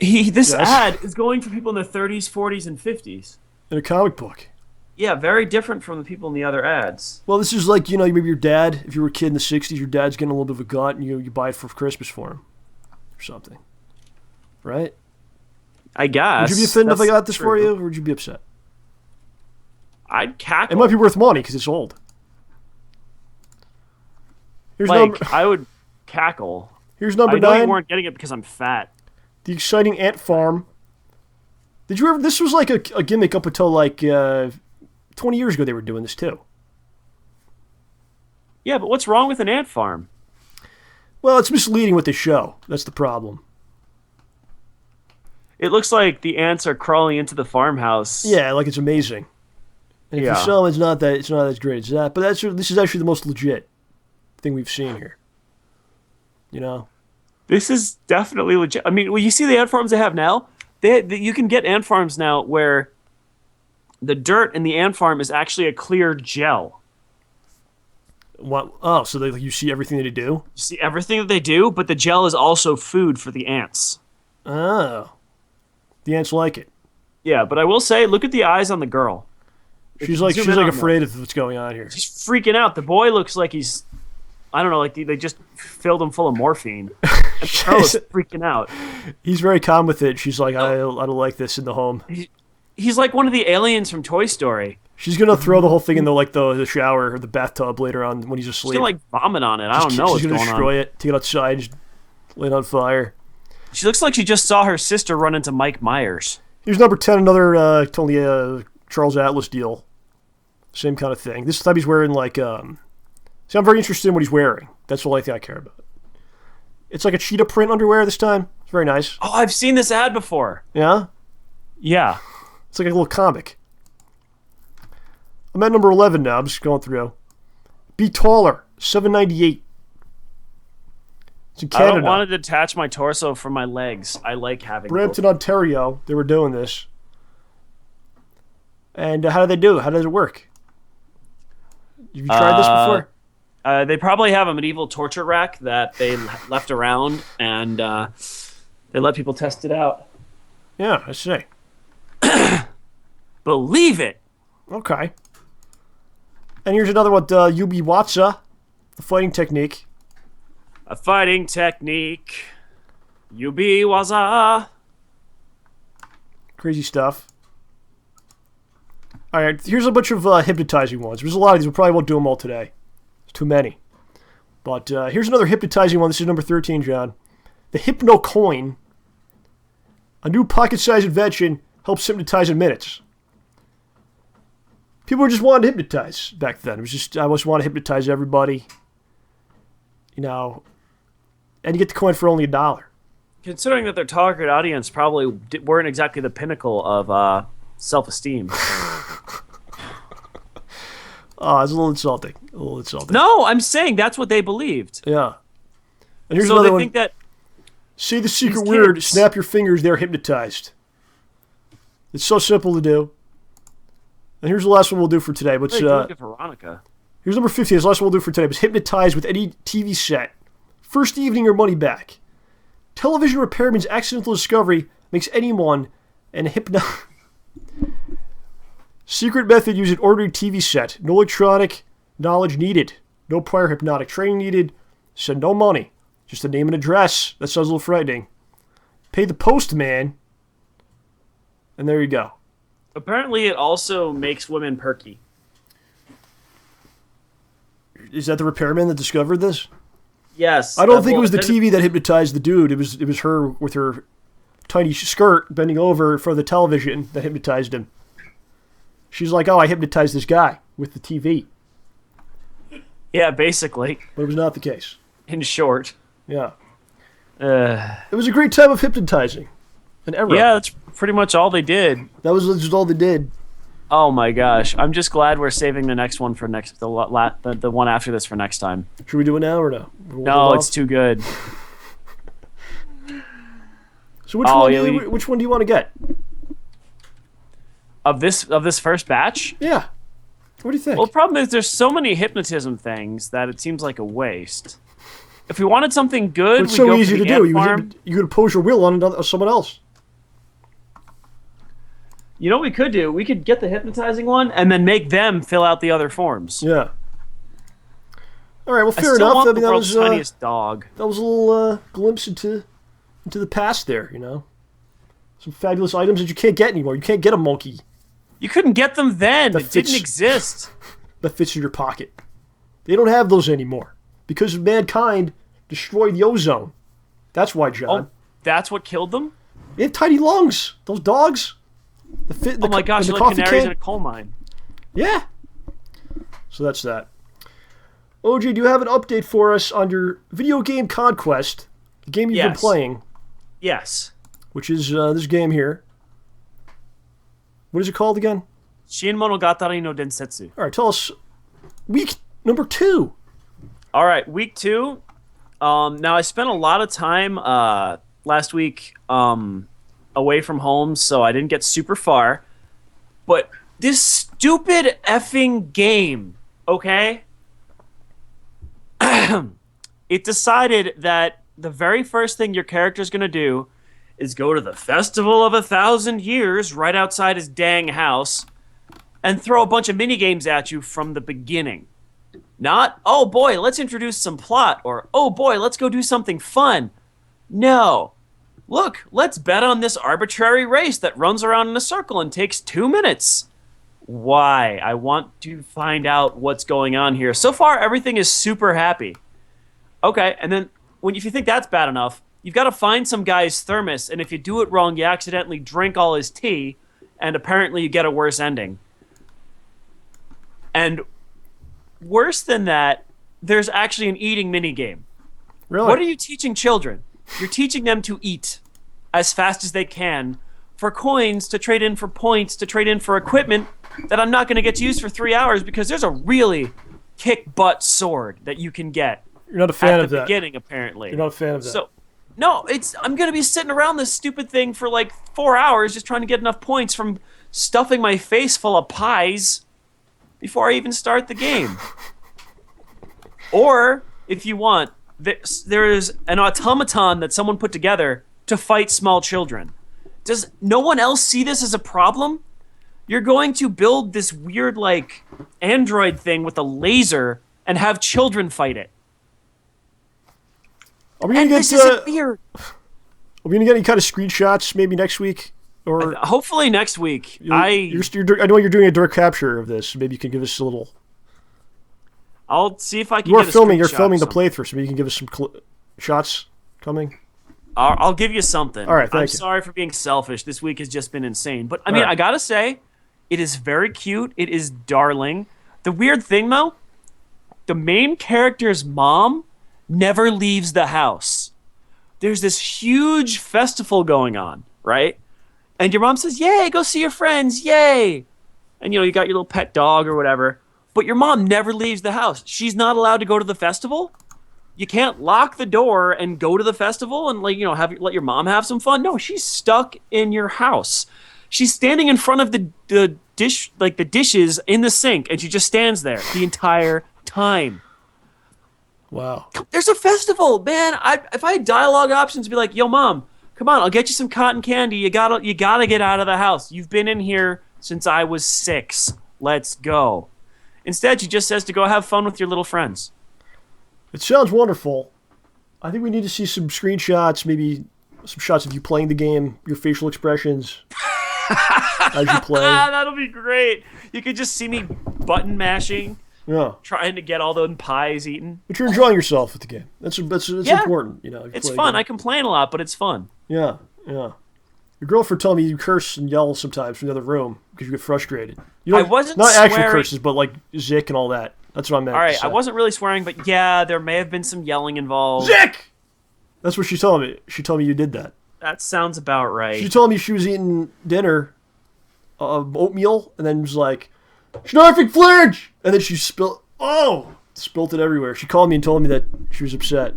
This Yes. ad is going for people in their 30s, 40s, and 50s. In a comic book. Yeah, very different from the people in the other ads. Well, this is like, maybe your dad, if you were a kid in the 60s, your dad's getting a little bit of a gut, and you buy it for Christmas for him. Or something. Right? I guess. Would you be offended if I That's got this true. for you, or would you be upset? I'd cackle. It might be worth money, because it's old. Here's I would cackle. Here's number I know 9. you weren't getting it because I'm fat. The exciting ant farm. Did you ever? This was like a gimmick up until like 20 years ago. They were doing this too. Yeah, but what's wrong with an ant farm? Well, it's misleading what they show. That's the problem. It looks like the ants are crawling into the farmhouse. Yeah, like it's amazing. And if you saw them, it's not as great as that. But this is actually the most legit thing we've seen here. This is definitely legit. I mean, well, you see the ant farms they have now? You can get ant farms now where the dirt in the ant farm is actually a clear gel. What? Oh, so you see everything that they do? You see everything that they do, but the gel is also food for the ants. Oh. The ants like it. Yeah, but I will say, look at the eyes on the girl. She's like afraid of what's going on here. She's freaking out. The boy looks like he's, I don't know, like they just filled him full of morphine. And the girl is freaking out. He's very calm with it. She's like, I don't like this in the home. He's like one of the aliens from Toy Story. She's gonna throw the whole thing in the shower or the bathtub later on when he's asleep. She's gonna vomit on it. I don't know what's going on. She's gonna destroy it, take it outside, just lay it on fire. She looks like she just saw her sister run into Mike Myers. Here's number 10, another totally Charles Atlas deal. Same kind of thing. This time he's wearing see, I'm very interested in what he's wearing. That's the only thing I care about. It's like a cheetah print underwear this time. It's very nice. Oh, I've seen this ad before. Yeah? Yeah. It's like a little comic. I'm at number 11 now. I'm just going through. Be Taller, $7.98. It's in Canada. I don't want to detach my torso from my legs. I like having Brampton, Ontario. They were doing this. And how do they do it? How does it work? Have you tried this before? They probably have a medieval torture rack that they left around, and they let people test it out. Yeah, I see. Believe it. Okay. And here's another one, Yubi Watsa, the fighting technique. A fighting technique. Yubi waza. Crazy stuff. All right, here's a bunch of hypnotizing ones. There's a lot of these. We probably won't do them all today. There's too many. But here's another hypnotizing one. This is number 13, John. The Hypno Coin. A new pocket-sized invention helps hypnotize in minutes. People just wanted to hypnotize back then. It was just, I just want to hypnotize everybody. And you get the coin for only $1. Considering that their target audience probably weren't exactly the pinnacle of self-esteem. Oh, it's a little insulting. No, I'm saying that's what they believed. Yeah. And here's So another they one. think that Say the secret these word, kids- snap your fingers, they're hypnotized. It's so simple to do. And here's the last one we'll do for today. But Hey, do it for Veronica. here's number 15. This last one we'll do for today. But hypnotize with any TV set. First evening or money back. Television repairman's accidental discovery makes anyone an hypno... Secret method using ordinary TV set. No electronic knowledge needed. No prior hypnotic training needed. Send no money. Just a name and address. That sounds a little frightening. Pay the postman. And there you go. Apparently, it also makes women perky. Is that the repairman that discovered this? Yes. I don't think it was the TV that hypnotized the dude. It was her with her tiny skirt bending over in front of the television that hypnotized him. She's like, oh, I hypnotized this guy with the TV. Yeah, basically. But it was not the case. In short. Yeah. It was a great time of hypnotizing. An era. Yeah, that's pretty much all they did. That was just all they did. Oh my gosh! I'm just glad we're saving the next one for the one after this for next time. Should we do it now or no? No, it's too good. So which one do you want to get? Of this first batch? Yeah. What do you think? Well, the problem is there's so many hypnotism things that it seems like a waste. If we wanted something good, It's we'd so go easy for to the do. ant farm. You could impose your will on someone else. You know what we could do? We could get the hypnotizing one and then make them fill out the other forms. Yeah. All right. Well, I fair still enough. want I mean, the world's tiniest dog. that was a little glimpse into the past there. You know, some fabulous items that you can't get anymore. You can't get a monkey You couldn't get them then. That It didn't fits- exist. that fits in your pocket. They don't have those anymore because mankind destroyed the ozone. That's why, John. Oh, that's what killed them? They have tiny lungs. Those dogs. Oh my gosh, the they're like coffee canaries can. in a coal mine. Yeah. So that's that. OJ, do you have an update for us on your video game conquest, the game you've been Yes. playing, Yes. which is this game here? What is it called again? Shin Monogatari no Densetsu. All right, tell us. Week number 2. All right, week 2. Now, I spent a lot of time last week away from home, so I didn't get super far. But this stupid effing game, okay? It decided that the very first thing your character's going to do is go to the Festival of 1,000 Years right outside his dang house and throw a bunch of minigames at you from the beginning. Not, oh boy, let's introduce some plot, or oh boy, let's go do something fun. No. Look, let's bet on this arbitrary race that runs around in a circle and takes 2 minutes. Why? I want to find out what's going on here. So far, everything is super happy. Okay, and then if you think that's bad enough, you've got to find some guy's thermos, and if you do it wrong, you accidentally drink all his tea, and apparently you get a worse ending. And worse than that, there's actually an eating minigame. Really? What are you teaching children? You're teaching them to eat as fast as they can for coins to trade in for points, to trade in for equipment that I'm not going to get to use for 3 hours because there's a really kick-butt sword that you can get You're not a fan at of the that. beginning, apparently. You're not a fan of that. So, no, I'm going to be sitting around this stupid thing for like 4 hours just trying to get enough points from stuffing my face full of pies before I even start the game. Or, if you want, there is an automaton that someone put together to fight small children. Does no one else see this as a problem? You're going to build this weird, like, android thing with a laser and have children fight it. Are we gonna get? This isn't weird. Are we gonna get any kind of screenshots maybe next week? Or Hopefully next week. I know you're doing a direct capture of this. Maybe you can give us a little. I'll see if I can. You're get a filming screenshot the of playthrough, so maybe you can give us some shots coming. I'll give you something. All right, thank I'm you. sorry for being selfish. This week has just been insane. But I mean, All right. I gotta say, it is very cute. It is darling. The weird thing, though, the main character's mom never leaves the house. There's this huge festival going on, right? And your mom says, "Yay, go see your friends, yay!" And you got your little pet dog or whatever. But your mom never leaves the house. She's not allowed to go to the festival. You can't lock the door and go to the festival and let your mom have some fun. No, she's stuck in your house. She's standing in front of the dish, like the dishes in the sink, and she just stands there the entire time. Wow. There's a festival, man. If I had dialogue options, I'd be like, "Yo, mom, come on, I'll get you some cotton candy. You gotta get out of the house. You've been in here since I was 6. Let's go." Instead, she just says to go have fun with your little friends. It sounds wonderful. I think we need to see some screenshots, maybe some shots of you playing the game, your facial expressions as you play. That'll be great. You could just see me button mashing, Yeah, trying to get all those pies eaten. but you're enjoying yourself with the game. That's Yeah. important. If you It's play a fun. game. I complain a lot, but it's fun. Yeah. Your girlfriend told me you curse and yell sometimes from the other room because you get frustrated. I wasn't not actual swearing. curses, but like Zick and all that. That's what I meant. All right, to say. I wasn't really swearing, but yeah, there may have been some yelling involved. Zick. That's what she told me. She told me you did that. That sounds about right. She told me she was eating dinner, oatmeal, and then was like, "Snarfing flinch!" And then she spilled it everywhere. She called me and told me that she was upset.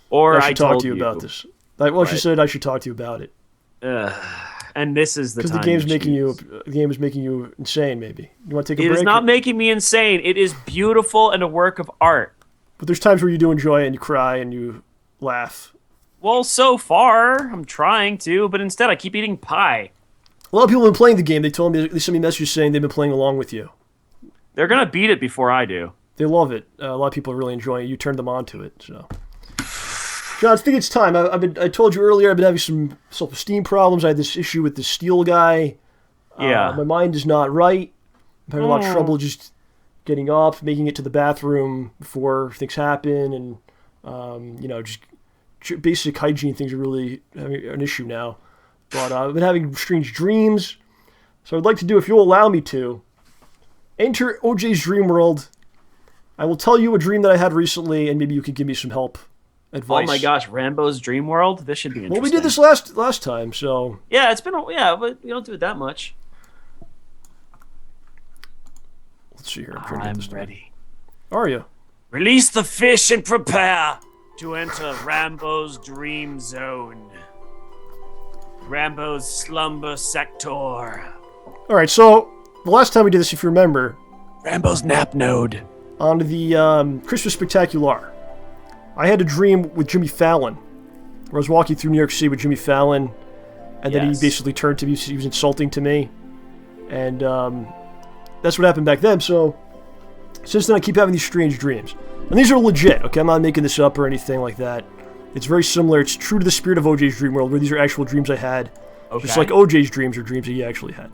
Or I I should talk told to you you about this. She Right. said I should talk to you about it And this is the because time. the to game is making you insane. Maybe you want to take a It break. is not making me insane. It is beautiful and a work of art. But there's times where you do enjoy it and you cry and you laugh. Well, so far, I'm trying to, but instead I keep eating pie. A lot of people have been playing the game. They told me, they sent me messages saying they've been playing along with you. They're gonna beat it before I do. They love it. A lot of people are really enjoying it. You turned them on to it, so. John, I think it's time. I told you earlier I've been having some self-esteem problems. I had this issue with the steel guy. Yeah. My mind is not right. I'm having a lot of trouble just getting up, making it to the bathroom before things happen, and just basic hygiene things are really having an issue now. But I've been having strange dreams, so I'd like to do, if you'll allow me to, enter OJ's dream world. I will tell you a dream that I had recently, and maybe you could give me some help, advice. Oh my gosh, Rambo's Dream World. This should be interesting. Well, we did this last time, so Yeah, it's been but we don't do it that much. let's see here. I'm trying to get this I'm done. ready. Are you? Release the fish and prepare to enter Rambo's Dream Zone. Rambo's Slumber Sector. All right. So the last time we did this, if you remember, Rambo's Nap Node. on the Christmas Spectacular, I had a dream with Jimmy Fallon, where I was walking through New York City with Jimmy Fallon, and then he Yes. basically turned to me, he was insulting to me, and that's what happened back then. So since then, I keep having these strange dreams, and these are legit. Okay, I'm not making this up or anything like that. It's very similar. It's true to the spirit of OJ's dream world, where these are actual dreams I had, just like OJ's dreams are dreams that he actually had.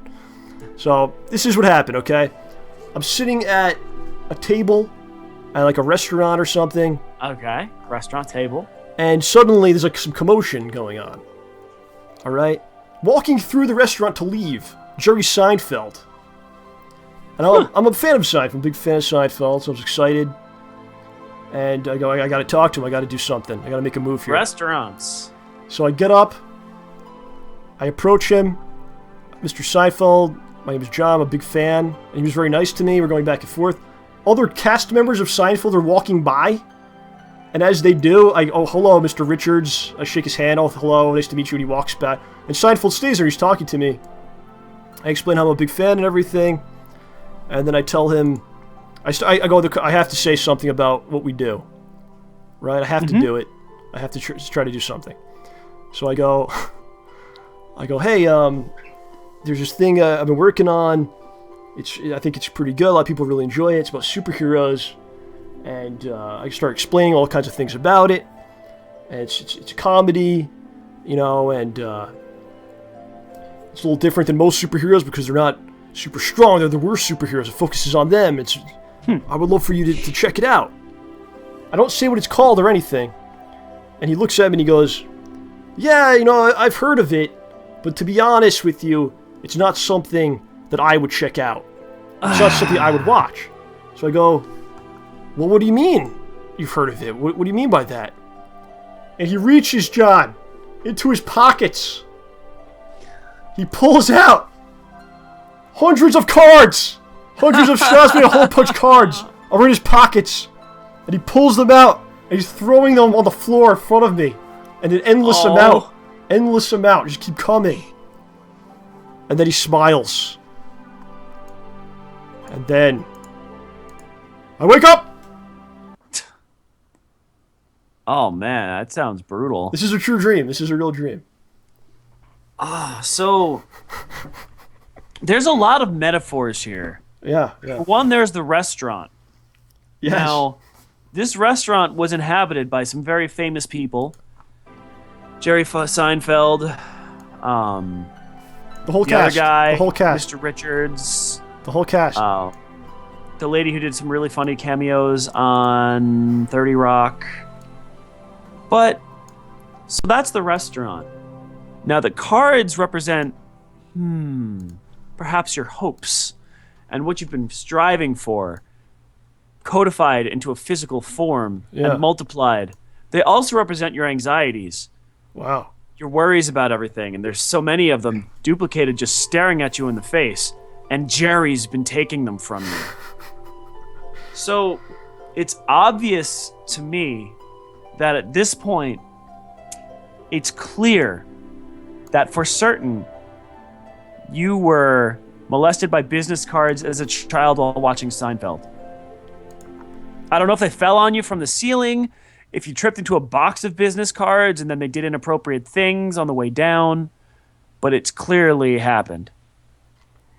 So this is what happened. Okay, I'm sitting at a table at like a restaurant or something, Okay, restaurant table. and suddenly there's like some commotion going on. All right, walking through the restaurant to leave, Jerry Seinfeld. And I'm a fan of Seinfeld. I'm a big fan of Seinfeld, so I was excited. And I go, I got to talk to him. I got to do something. I got to make a move here. Restaurants. So I get up. I approach him. Mr. Seinfeld, my name is John. I'm a big fan. And he was very nice to me. We're going back and forth. Other cast members of Seinfeld are walking by. And as they do, oh, hello, Mr. Richards. I shake his hand. Oh, hello, nice to meet you. And he walks back. And Seinfeld stays there. He's talking to me. I explain how I'm a big fan and everything. And then I tell him, I have to say something about what we do. Right? I have to do it. I have to try to do something. So I go, hey, there's this thing I've been working on. I think it's pretty good. A lot of people really enjoy it. It's about superheroes. And I start explaining all kinds of things about it. And it's a comedy, and it's a little different than most superheroes because they're not super strong. They're the worst superheroes. It focuses on them. I would love for you to check it out. I don't say what it's called or anything. And he looks at me and he goes, yeah, I've heard of it, but to be honest with you, it's not something that I would check out. It's not something I would watch. So I go, well, what do you mean you've heard of it? What do you mean by that? And he reaches, John, into his pockets. He pulls out hundreds of cards. Hundreds of shots made a hole punch cards are in his pockets. And he pulls them out. And he's throwing them on the floor in front of me. And an endless amount. Endless amount. Just keep coming. And then he smiles. And then I wake up. Oh man, that sounds brutal. This is a true dream. This is a real dream. So there's a lot of metaphors here. Yeah. One, there's the restaurant. Yes. Now, this restaurant was inhabited by some very famous people. Jerry Seinfeld, The whole the cast. other guy, The whole cast. Mr. Richards, The whole cast. the lady who did some really funny cameos on 30 Rock. But, so that's the restaurant. Now the cards represent, perhaps your hopes and what you've been striving for, codified into a physical form and multiplied. They also represent your anxieties, Wow. your worries about everything, and there's so many of them duplicated just staring at you in the face, and Jerry's been taking them from you. So it's obvious to me that at this point, it's clear that for certain you were molested by business cards as a child while watching Seinfeld. I don't know if they fell on you from the ceiling, if you tripped into a box of business cards and then they did inappropriate things on the way down, but it's clearly happened.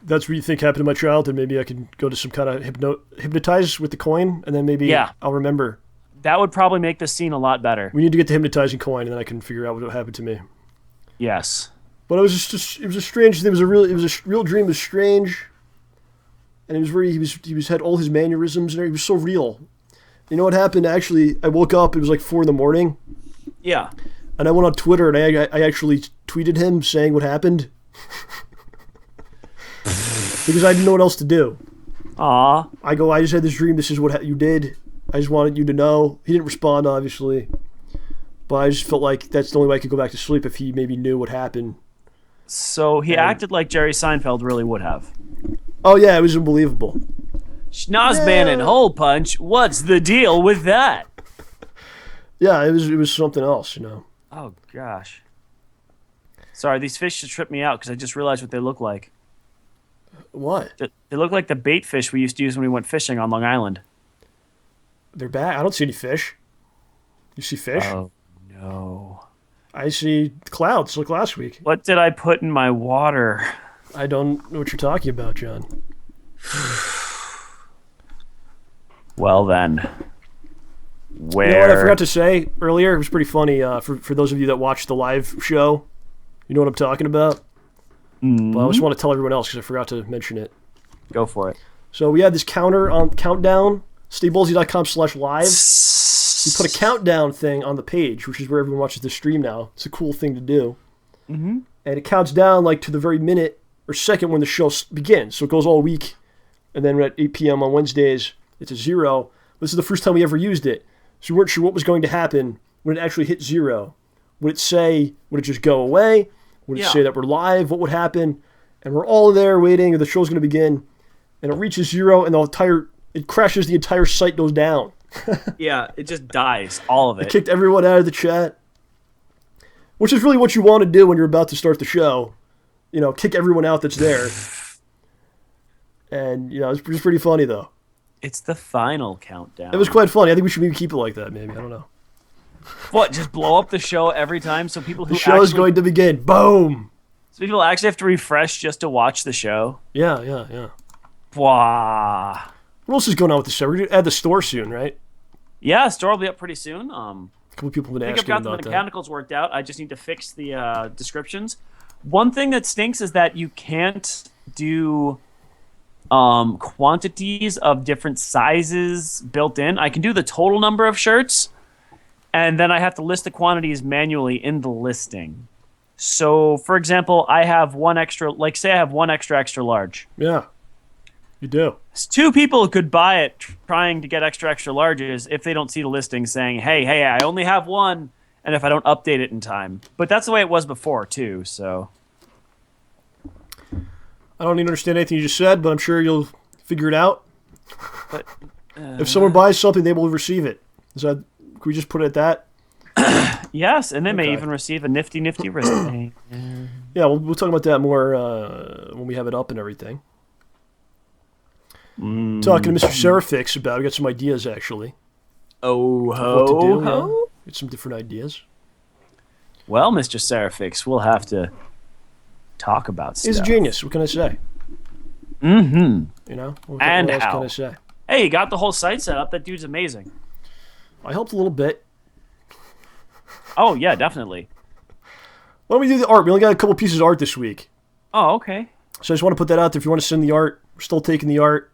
That's what you think happened to my child, and maybe I can go to some kind of hypnotize with the coin, and then maybe I'll remember. That would probably make the scene a lot better. We need to get the hypnotizing coin, and then I can figure out what happened to me. Yes. But it was it was a strange thing. It was a real dream. It was strange, and he had all his mannerisms, and he was so real. You know what happened? Actually, I woke up. It was like 4 a.m. Yeah. And I went on Twitter, and I actually tweeted him saying what happened. Because I didn't know what else to do. Aw. I just had this dream. This is what you did. I just wanted you to know. He didn't respond, obviously. But I just felt like that's the only way I could go back to sleep if he maybe knew what happened. So he acted like Jerry Seinfeld really would have. Oh, yeah, it was unbelievable. Schnozman and hole punch. What's the deal with that? Yeah, it was something else, you know. Oh, gosh. Sorry, these fish just tripped me out because I just realized what they look like. What? They look like the bait fish we used to use when we went fishing on Long Island. They're back. I don't see any fish. You see fish? Oh, no. I see clouds like last week. What did I put in my water? I don't know what you're talking about, John. Well, then. Where? You know what I forgot to say earlier? It was pretty funny for those of you that watched the live show. You know what I'm talking about? Mm-hmm. Well, I just want to tell everyone else because I forgot to mention it. Go for it. So we had this countdown, StayBallsy.com/live. We put a countdown thing on the page, which is where everyone watches the stream now. It's a cool thing to do. Mm-hmm. And it counts down like to the very minute or second when the show begins. So it goes all week. And then at 8 p.m. on Wednesdays, it's a 0. This is the first time we ever used it. So we weren't sure what was going to happen when it actually hit 0. Would it just go away? Would it say that we're live? What would happen? And we're all there waiting, the show's going to begin. And it reaches 0, and it crashes, the entire site goes down. Yeah, it just dies, all of it. It kicked everyone out of the chat. Which is really what you want to do when you're about to start the show. You know, kick everyone out that's there. And, you know, it's pretty funny, though. It's the final countdown. It was quite funny. I think we should maybe keep it like that, maybe. I don't know. What, just blow up the show every time so people who The show is going to begin. Boom! So people actually have to refresh just to watch the show? Yeah. Wow. What else is going on with the show? We're going to add the store soon, right? Yeah, store will be up pretty soon. A couple people have been I think I've asking got the about that. mechanicals worked out. I just need to fix the descriptions. One thing that stinks is that you can't do quantities of different sizes built in. I can do the total number of shirts, and then I have to list the quantities manually in the listing. So, for example, I have one extra, like say I have one extra large. Yeah, you do. 2 people could buy it trying to get extra larges if they don't see the listing saying, hey, I only have one, and if I don't update it in time. But that's the way it was before, too, so. I don't even understand anything you just said, but I'm sure you'll figure it out. But If someone buys something, they will receive it. Can we just put it at that? yes, and they may Okay. even receive a nifty wristband. Yeah, we'll talk about that more when we have it up and everything. Talking to Mr. Serafix about it. I got some ideas, actually. Oh, What to do, yeah. ho. Get some different ideas. Well, Mr. Serafix, we'll have to talk about stuff. He's a genius. What can I say? Mm-hmm. You know? What And else how? can I say? Hey, he got the whole site set up. That dude's amazing. I helped a little bit. Oh, yeah, definitely. Why don't we do the art? We only got a couple pieces of art this week. Oh, okay. So I just want to put that out there. If you want to send the art, we're still taking the art.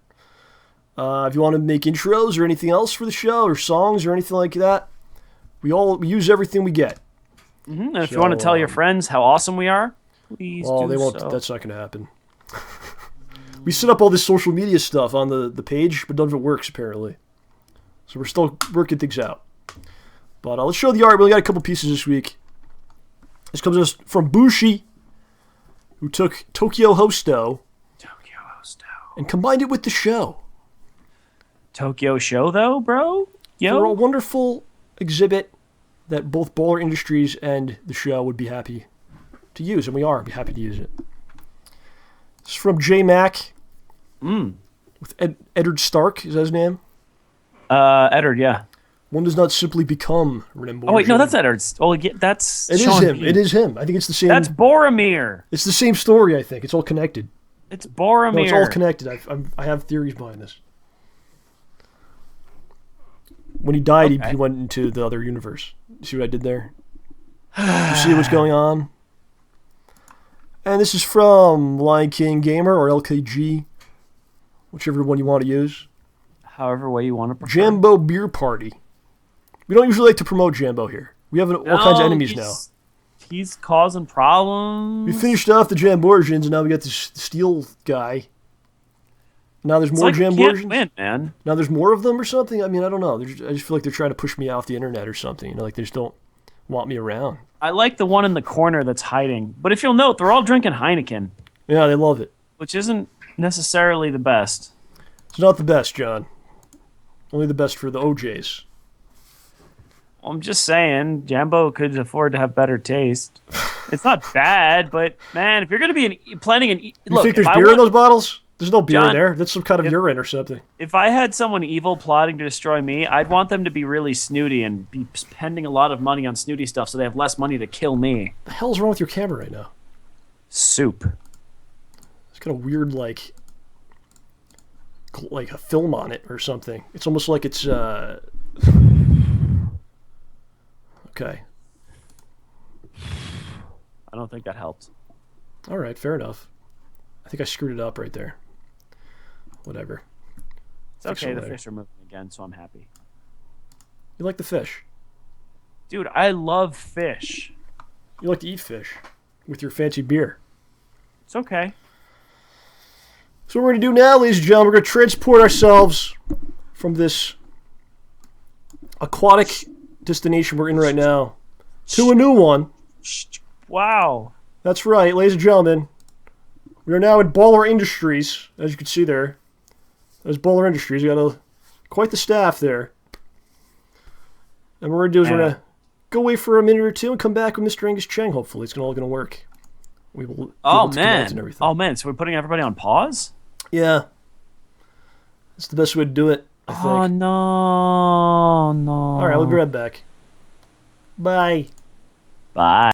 If you want to make intros or anything else for the show, or songs or anything like that, we use everything we get. Mm-hmm. And if you want to tell your friends how awesome we are, please Well, do they won't. so. That's not going to happen. We set up all this social media stuff on the page, but none of it works apparently. So we're still working things out. But let's show the art. We only got a couple pieces this week. This comes to us from Bushi, who took Tokyo Hosto and combined it with the show Tokyo show, though, bro? Yo? for a wonderful exhibit that both Baller Industries and the show would be happy to use, and we are happy to use it. It's from J Mac with Eddard Stark. Is that his name? Eddard, yeah. One does not simply become Ramborgia. Oh wait, no, that's not Ernst. Oh, yeah, that's It is Sean him. Bean. It is him. I think it's the same. That's Boromir. It's the same story. I think it's all connected. It's Boromir. No, it's all connected. I have theories behind this. When he died, Okay. he went into the other universe. See what I did there? You see what's going on? And this is from Lion King Gamer or LKG, whichever one you want to use. However way you want to prefer. Jambo Beer Party. We don't usually like to promote Jambo here. We have all kinds of enemies now. He's causing problems. We finished off the Jamborgians, and now we got this steel guy. Now there's more like you can't Jamborgians. win, man. Now there's more of them or something. I mean, I don't know. I just feel like they're trying to push me off the internet or something. You know, like they just don't want me around. I like the one in the corner that's hiding. But if you'll note, they're all drinking Heineken, Yeah, they love it. which isn't necessarily the best. It's not the best, John. Only the best for the OJs. I'm just saying, Jambo could afford to have better taste. It's not bad, but man, if you're going to be planning You look, think there's if I beer in want- those bottles? There's no beer in John, there. That's some kind of urine or something. if I had someone evil plotting to destroy me, I'd want them to be really snooty and be spending a lot of money on snooty stuff so they have less money to kill me. What the hell's wrong with your camera right now? Soup. It's got a weird, like a film on it or something. It's almost like it's, okay. I don't think that helped. All right, fair enough. I think I screwed it up right there. Whatever. It's Fix okay, it the later. fish are moving again, so I'm happy. You like the fish. Dude, I love fish. You like to eat fish with your fancy beer. It's okay. So what we're going to do now, ladies and gentlemen, we're going to transport ourselves from this aquatic destination we're in right now to a new one. Wow. That's right, ladies and gentlemen. We are now in Baller Industries, as you can see there. There's Baller Industries. You got quite the staff there. And what we're going to do is we're going to go away for a minute or two and come back with Mr. Angus Cheng, hopefully. It's all going to work. We will be Oh able to connect and man. everything. Oh man, so we're putting everybody on pause? Yeah. That's the best way to do it, I think. Oh no. All right, we'll be right back. Bye. Bye.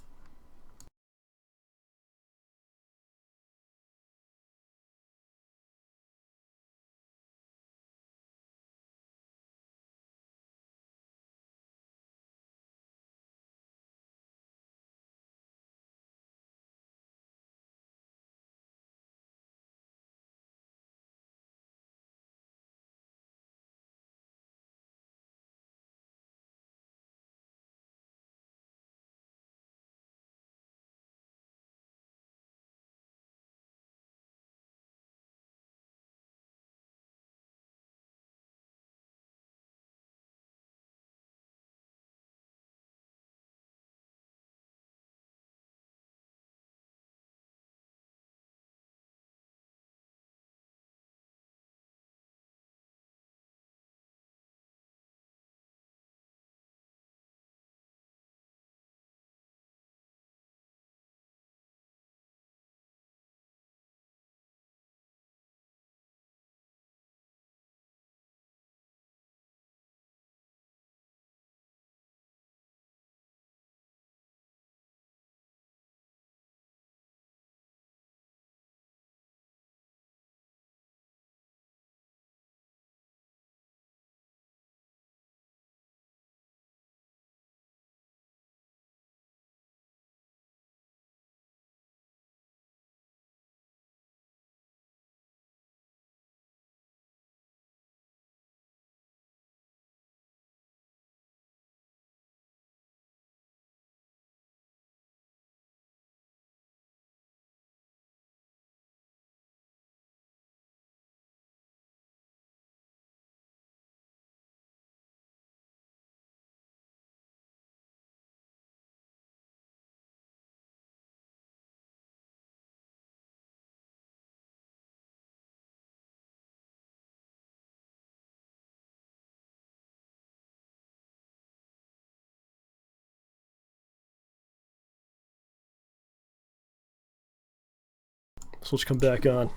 So let's come back on.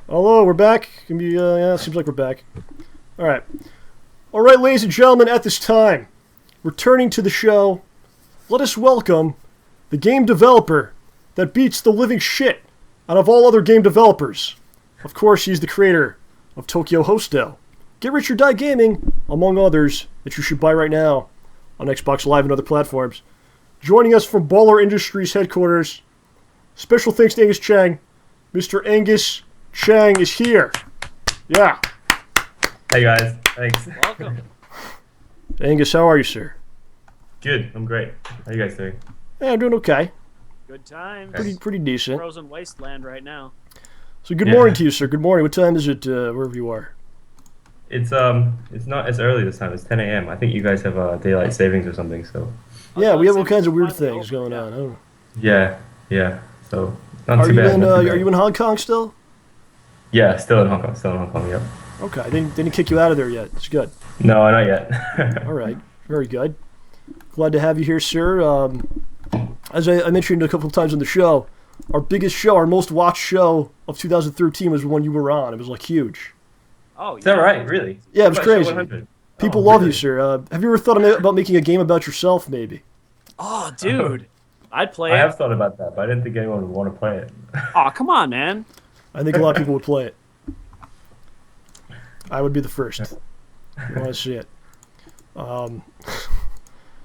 Hello, we're back. Can be, yeah, seems like we're back. All right. All right, ladies and gentlemen, at this time, returning to the show, let us welcome the game developer that beats the living shit out of all other game developers. Of course, he's the creator of Tokyo Hostel, Get Rich or Die Gaming, among others that you should buy right now on Xbox Live and other platforms. Joining us from Baller Industries headquarters, special thanks to Angus Cheng. Mr. Angus Cheng is here. Yeah. Hey guys, thanks. Welcome. Angus, how are you, sir? Good, I'm great. How you guys doing? Yeah, I'm doing okay. Good times. Pretty decent. Frozen wasteland right now. So good morning to you, sir. Good morning. What time is it wherever you are? It's not as early this time. It's 10 a.m. I think you guys have daylight savings or something. So Yeah, we have all kinds of weird things going on. I don't know. yeah. So not Are too you bad. in not too bad. Are you in Hong Kong still? Yeah, still in Hong Kong. Still in Hong Kong. Yep. Okay, they didn't kick you out of there yet. It's good. No, not yet. All right, very good. Glad to have you here, sir. As I mentioned a couple of times on the show, our biggest show, our most watched show of 2013 was the one you were on. It was like huge. Oh, yeah. Is that right? Really? Yeah, it was What about crazy. Show 100? People Oh, love really? you, sir. Have you ever thought about making a game about yourself, maybe? Oh, dude. I'd play I it. have thought about that, but I didn't think anyone would want to play it. Oh, come on, man. I think a lot of people would play it. I would be the first. You want to see it.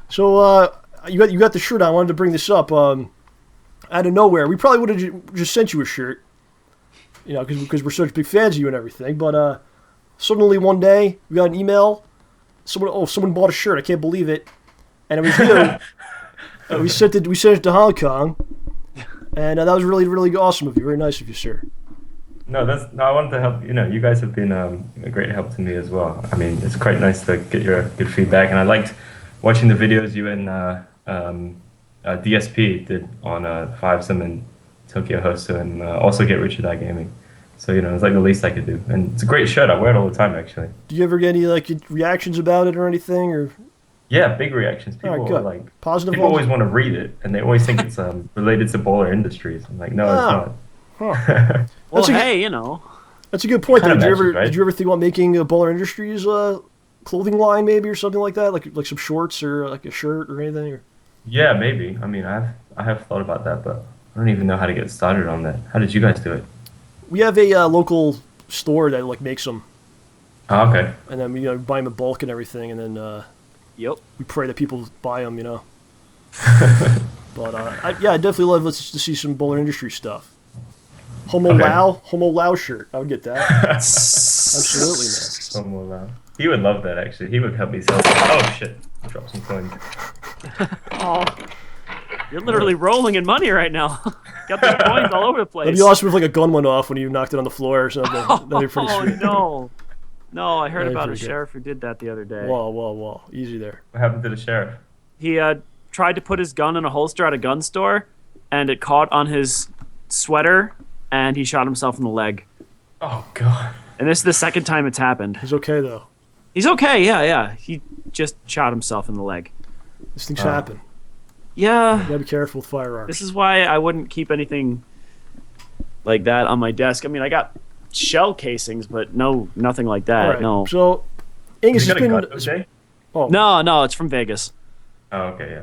So you got the shirt on. I wanted to bring this up. Out of nowhere, we probably would have just sent you a shirt, you know, because we're such big fans of you and everything. But suddenly one day we got an email. Someone bought a shirt. I can't believe it, and it was you. We sent it to Hong Kong, and that was really really awesome of you. Very nice of you, sir. No, I wanted to help. You know, you guys have been a great help to me as well. I mean, it's quite nice to get your good feedback, and I liked watching the videos you and DSP did on Five Sim and Tokyo Hostel, and also Get Rich or Die Gaming. So you know, it's like the least I could do, and it's a great shirt. I wear it all the time, actually. Do you ever get any like reactions about it or anything, or? Yeah, big reactions. All right, People are good. like Positive people ones? always want to read it, and they always think it's related to Baller Industries. I'm like, no, Ah. it's Huh. not. Well, That's a- hey, you know. That's a good point. Kinda Though. matches, right? Did you ever think about making a Baller Industries clothing line, maybe, or something like that, like some shorts or like a shirt or anything? Or? Yeah, maybe. I mean, I have thought about that, but I don't even know how to get started on that. How did you guys do it? We have a local store that like makes them, Oh, okay. and then we buy them in bulk and everything, and then Yep. we pray that people buy them, you know. But I definitely love to see some Baller Industries stuff. Homo Lao shirt. I would get that. Absolutely, man. So more loud. He would love that, actually. He would help me sell. Oh shit! I dropped some coins. Oh, you're literally rolling in money right now. Got the coins all over the place. It'd be awesome if like a gun went off when you knocked it on the floor or something. That'd be pretty Oh, sweet. no. No, I heard Yeah, about a pretty good. sheriff who did that the other day. Whoa. Easy there. What happened to the sheriff? He tried to put his gun in a holster at a gun store, and it caught on his sweater, and he shot himself in the leg. Oh god. And this is the second time it's happened. He's okay, though. He's okay, yeah. He just shot himself in the leg. These things happen. Yeah, You gotta be careful with firearms. this is why I wouldn't keep anything like that on my desk. I mean, I got shell casings, but nothing like that. All right. No. So, Angus, You it's got a been... gun, OJ? Oh, No, it's from Vegas. Oh, okay, yeah.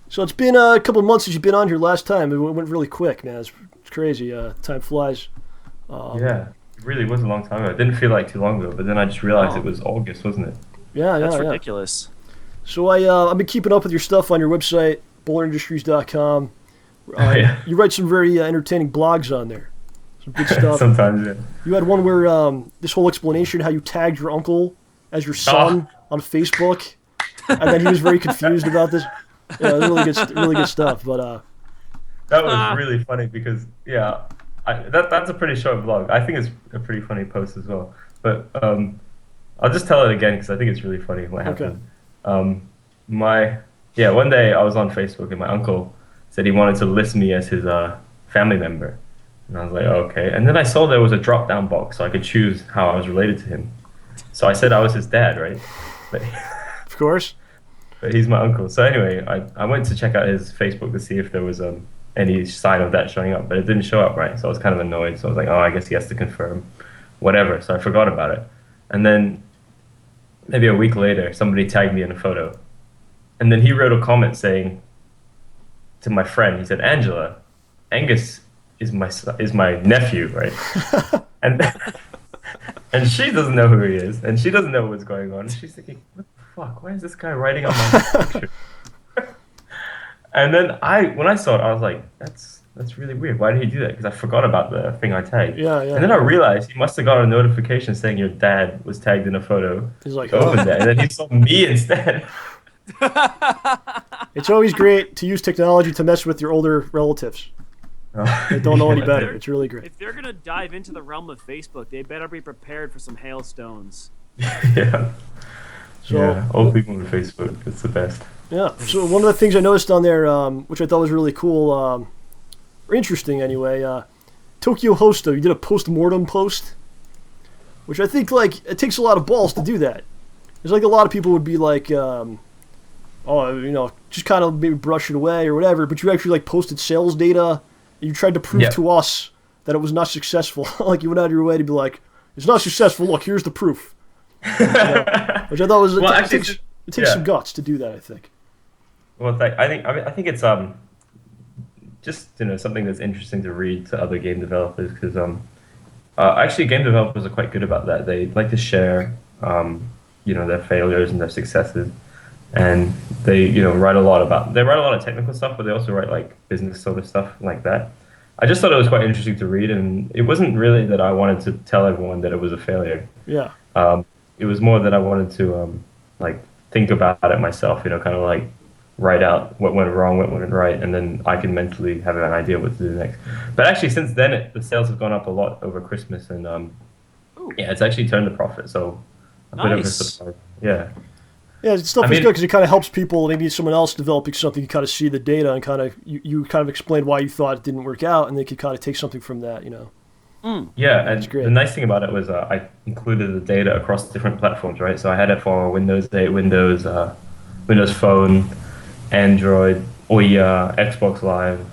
So it's been a couple of months since you've been on here last time. It went really quick, man. It's crazy. Time flies. Yeah, it really was a long time ago. It didn't feel like too long ago, but then I just realized Oh. it was August, wasn't it? Yeah, That's yeah. ridiculous. So I've been keeping up with your stuff on your website, BallerIndustries.com. Yeah. You write some very entertaining blogs on there. Some good stuff. Sometimes, yeah. You had one where this whole explanation how you tagged your uncle as your son on Facebook, and then he was very confused about this. Yeah, it was really good stuff. But That was really funny because, yeah, that's a pretty short vlog. I think it's a pretty funny post as well. But I'll just tell it again because I think it's really funny what happened. One day I was on Facebook and my uncle said he wanted to list me as his family member. And I was like, oh, okay. And then I saw there was a drop-down box so I could choose how I was related to him. So I said I was his dad, right? of course, But he's my uncle. So anyway, I went to check out his Facebook to see if there was any sign of that showing up, but it didn't show up, right? So I was kind of annoyed. So I was like, oh, I guess he has to confirm, whatever. So I forgot about it. And then maybe a week later, somebody tagged me in a photo, and then he wrote a comment saying to my friend, he said, "Angela, Angus is my nephew, right?" And and she doesn't know who he is, and she doesn't know what's going on. She's thinking, "What the fuck? Why is this guy writing on my picture?" And then when I saw it, I was like, "That's really weird. Why did he do that?" Because I forgot about the thing I tagged. Yeah, yeah. And then I realized he must have got a notification saying your dad was tagged in a photo. He's like, He opened that, and then he saw me instead. It's always great to use technology to mess with your older relatives. They don't know any better. It's really great. If they're gonna dive into the realm of Facebook, they better be prepared for some hailstones. Yeah. So, Yeah, old people on Facebook, it's the best. yeah. So one of the things I noticed on there, which I thought was really cool, or interesting anyway, Tokyo Hosto, you did a post-mortem post, which I think, like, it takes a lot of balls to do that. There's, like, a lot of people would be like, just kind of maybe brush it away or whatever, but you actually, like, posted sales data, and you tried to prove to us that it was not successful. Like, you went out of your way to be like, it's not successful, look, here's the proof. Which I thought was, Well, it takes some guts to do that, I think. Well, I think it's just something that's interesting to read to other game developers because actually game developers are quite good about that. They like to share their failures and their successes, and they write a lot of technical stuff, but they also write like business sort of stuff like that. I just thought it was quite interesting to read, and it wasn't really that I wanted to tell everyone that it was a failure. Yeah. It was more that I wanted to like think about it myself, kind of like write out what went wrong, what went right, and then I can mentally have an idea what to do next. But actually, since then, the sales have gone up a lot over Christmas, and it's actually turned a profit. So a bit of a surprise. Yeah. Yeah, stuff is good because it kind of helps people. Maybe someone else developing something, you kind of see the data and kind of you kind of explain why you thought it didn't work out, and they could kind of take something from that, Yeah, and great. the nice thing about it was I included the data across different platforms, right? So I had it for Windows 8, Windows Phone, Android, Ouya, Xbox Live,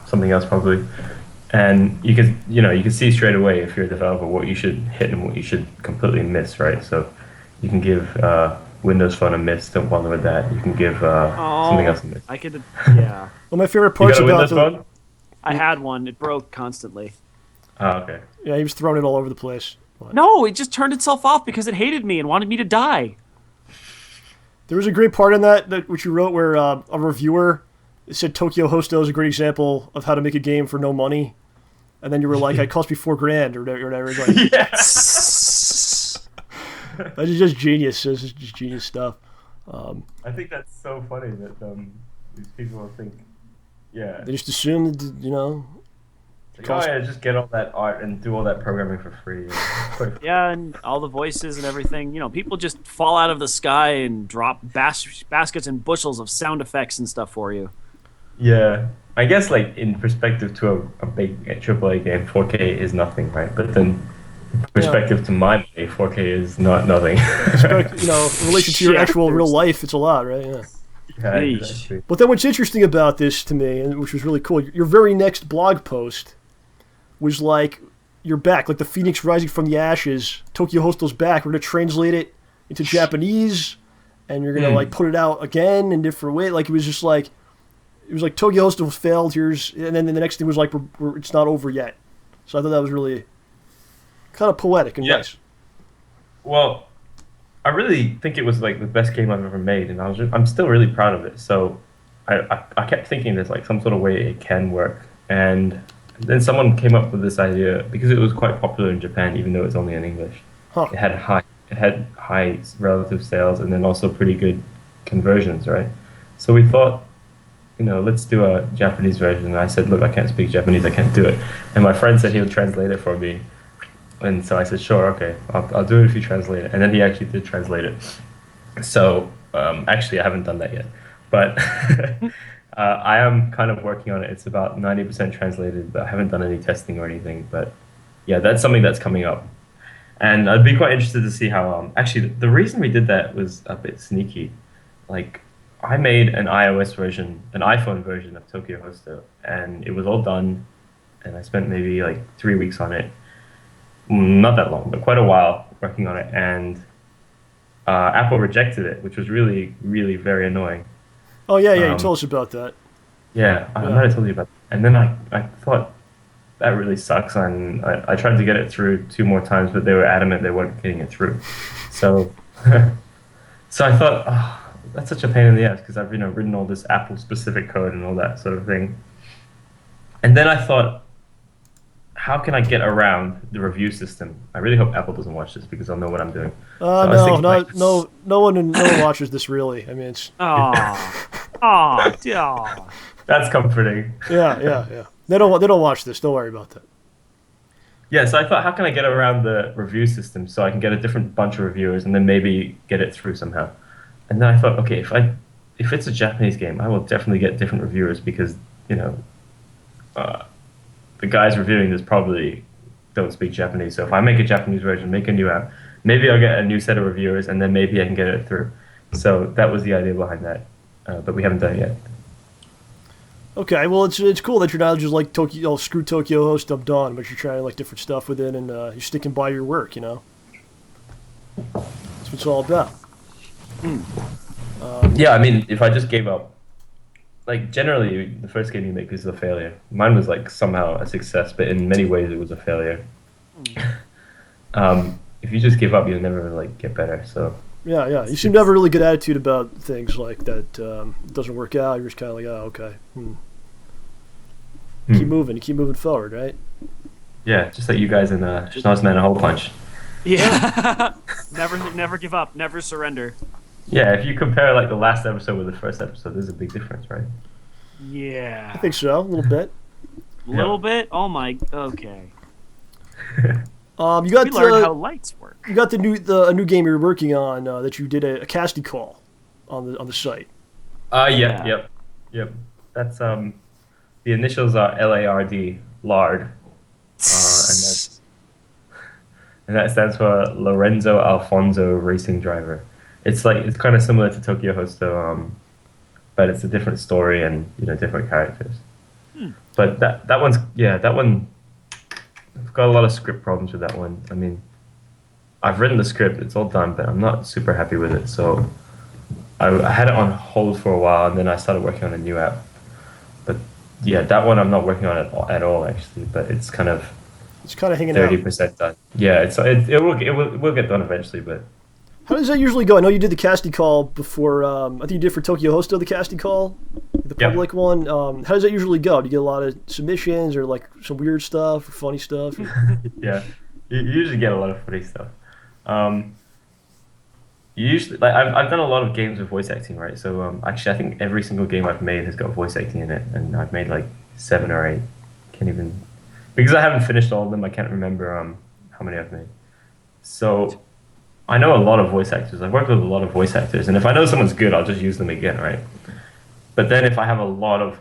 something else probably. And you can see straight away if you're a developer what you should hit and what you should completely miss, right? So you can give Windows Phone a miss, don't bother with that. You can give something else a miss. I could, yeah. Well, my favorite You parts got a about Windows Phone? I had one. It broke constantly. Oh, okay. Yeah, he was throwing it all over the place. But No, it just turned itself off because it hated me and wanted me to die. there was a great part in that which you wrote where a reviewer said Tokyo Hosto is a great example of how to make a game for no money, and then you were like, "It cost me $4,000" or whatever. It's like, Yes. that's just genius. This is just genius stuff. I think that's so funny that these people will think, yeah, They just assume that, like, oh yeah, just get all that art and do all that programming for free. Yeah, and all the voices and everything. People just fall out of the sky and drop baskets and bushels of sound effects and stuff for you. Yeah, I guess like in perspective to a big AAA game, 4K is nothing, right? But then in perspective to my money, 4K is not nothing. In relation to your actual real life, it's a lot, right? Yeah. Yeah, exactly. But then what's interesting about this to me, and which was really cool, your very next blog post was like, you're back, like the phoenix rising from the ashes. Tokyo Hosto's back. We're going to translate it into Japanese, and you're going to like put it out again in different ways. Like it was like Tokyo Hosto failed. And then the next thing was like, it's not over yet. So I thought that was really kind of poetic and nice. Well, I really think it was like the best game I've ever made, and I'm still really proud of it. So I kept thinking there's like some sort of way it can work, and then someone came up with this idea because it was quite popular in Japan, even though it's only in English. Huh. It had high relative sales, and then also pretty good conversions, right? So we thought, let's do a Japanese version. And I said, look, I can't speak Japanese, I can't do it. And my friend said he would translate it for me. And so I said, sure, okay, I'll do it if you translate it. And then he actually did translate it. So actually, I haven't done that yet. But I am kind of working on it. It's about 90% translated, but I haven't done any testing or anything. But yeah, that's something that's coming up. And I'd be quite interested to see how... actually, the reason we did that was a bit sneaky. Like, I made an iOS version, an iPhone version of Tokyo Hosto, and it was all done, and I spent maybe like 3 weeks on it. Not that long, but quite a while working on it. And Apple rejected it, which was really, really very annoying. Oh yeah, yeah. You Um, told us about that. yeah, I Yeah. might have told you about that. And then I thought that really sucks, and I tried to get it through 2 more times, but they were adamant they weren't getting it through. So, so I thought, oh, that's such a pain in the ass because I've written all this Apple specific code and all that sort of thing. And then I thought, how can I get around the review system? I really hope Apple doesn't watch this because I'll know what I'm doing. So I was No, thinking, no, like, no one watches this really. I mean, it's Oh. that's comforting. yeah. They don't watch this. Don't worry about that. Yeah, so I thought, how can I get around the review system so I can get a different bunch of reviewers and then maybe get it through somehow? And then I thought, okay, if it's a Japanese game, I will definitely get different reviewers because the guys reviewing this probably don't speak Japanese. So if I make a Japanese version, make a new app, maybe I'll get a new set of reviewers and then maybe I can get it through. So that was the idea behind that, but we haven't done it yet. Okay, well it's cool that you're not just like Tokyo, screw Tokyo Host, I'm done, but you're trying like different stuff with it and you're sticking by your work. That's what it's all about. Yeah, I mean, if I just gave up, like generally the first game you make is a failure. Mine was like somehow a success, but in many ways it was a failure. If you just give up, you'll never like get better. So Yeah. You seem to have a really good attitude about things like that. It doesn't work out. You're just kind of like, oh, okay. Keep moving. You keep moving forward, right? yeah, just like you guys in Schnozman and Hole Punch. Yeah. Never give up. Never surrender. Yeah, if you compare like the last episode with the first episode, there's a big difference, right? Yeah. I think so, a little bit. Little bit. Oh my. Okay. You got We learned how lights work. you got a new game you're working on that you did a casting call on the site. Yep. That's the initials are LARD, LARD, and that stands for Lorenzo Alfonso Racing Driver. It's kind of similar to Tokyo Hosto, but it's a different story and different characters. But that one. I've got a lot of script problems with that one. I mean, I've written the script, it's all done, but I'm not super happy with it. So I had it on hold for a while, and then I started working on a new app. But yeah, that one I'm not working on at all actually. But it's kind of Hanging out. 30% done. Yeah, it will get done eventually, but. How does that usually go? I know you did the casting call before. I think you did for Tokyo Hosto the casting call, the Yep. public one. How does that usually go? Do you get a lot of submissions or like some weird stuff or funny stuff? Yeah, you usually get a lot of funny stuff. Usually, like I've done a lot of games with voice acting, right? So actually, I think every single game I've made has got voice acting in it, and I've made like 7 or 8. Can't even because I haven't finished all of them. I can't remember how many I've made. So I know a lot of voice actors. I've worked with a lot of voice actors, and if I know someone's good, I'll just use them again, right? But then if I have a lot of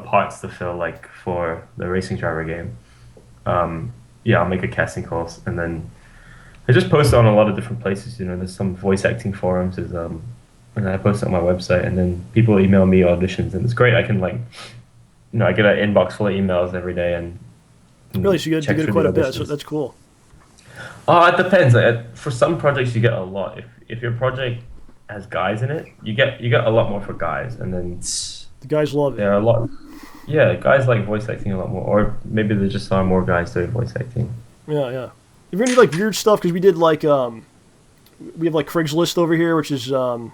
parts to fill, like for the racing driver game, I'll make a casting call, and then I just post it on a lot of different places. There's some voice acting forums, and I post it on my website, and then people email me auditions, and it's great. I can I get an inbox full of emails every day, and Really, so you check get through quite the a bit. auditions. That's cool. It depends. For some projects, you get a lot. If your project has guys in it, you get a lot more for guys, and then The guys love it. there are a lot. Yeah, guys like voice acting a lot more, or maybe there just are more guys doing voice acting. Yeah. You ever any like weird stuff? Because we did like we have like Craigslist over here, which is a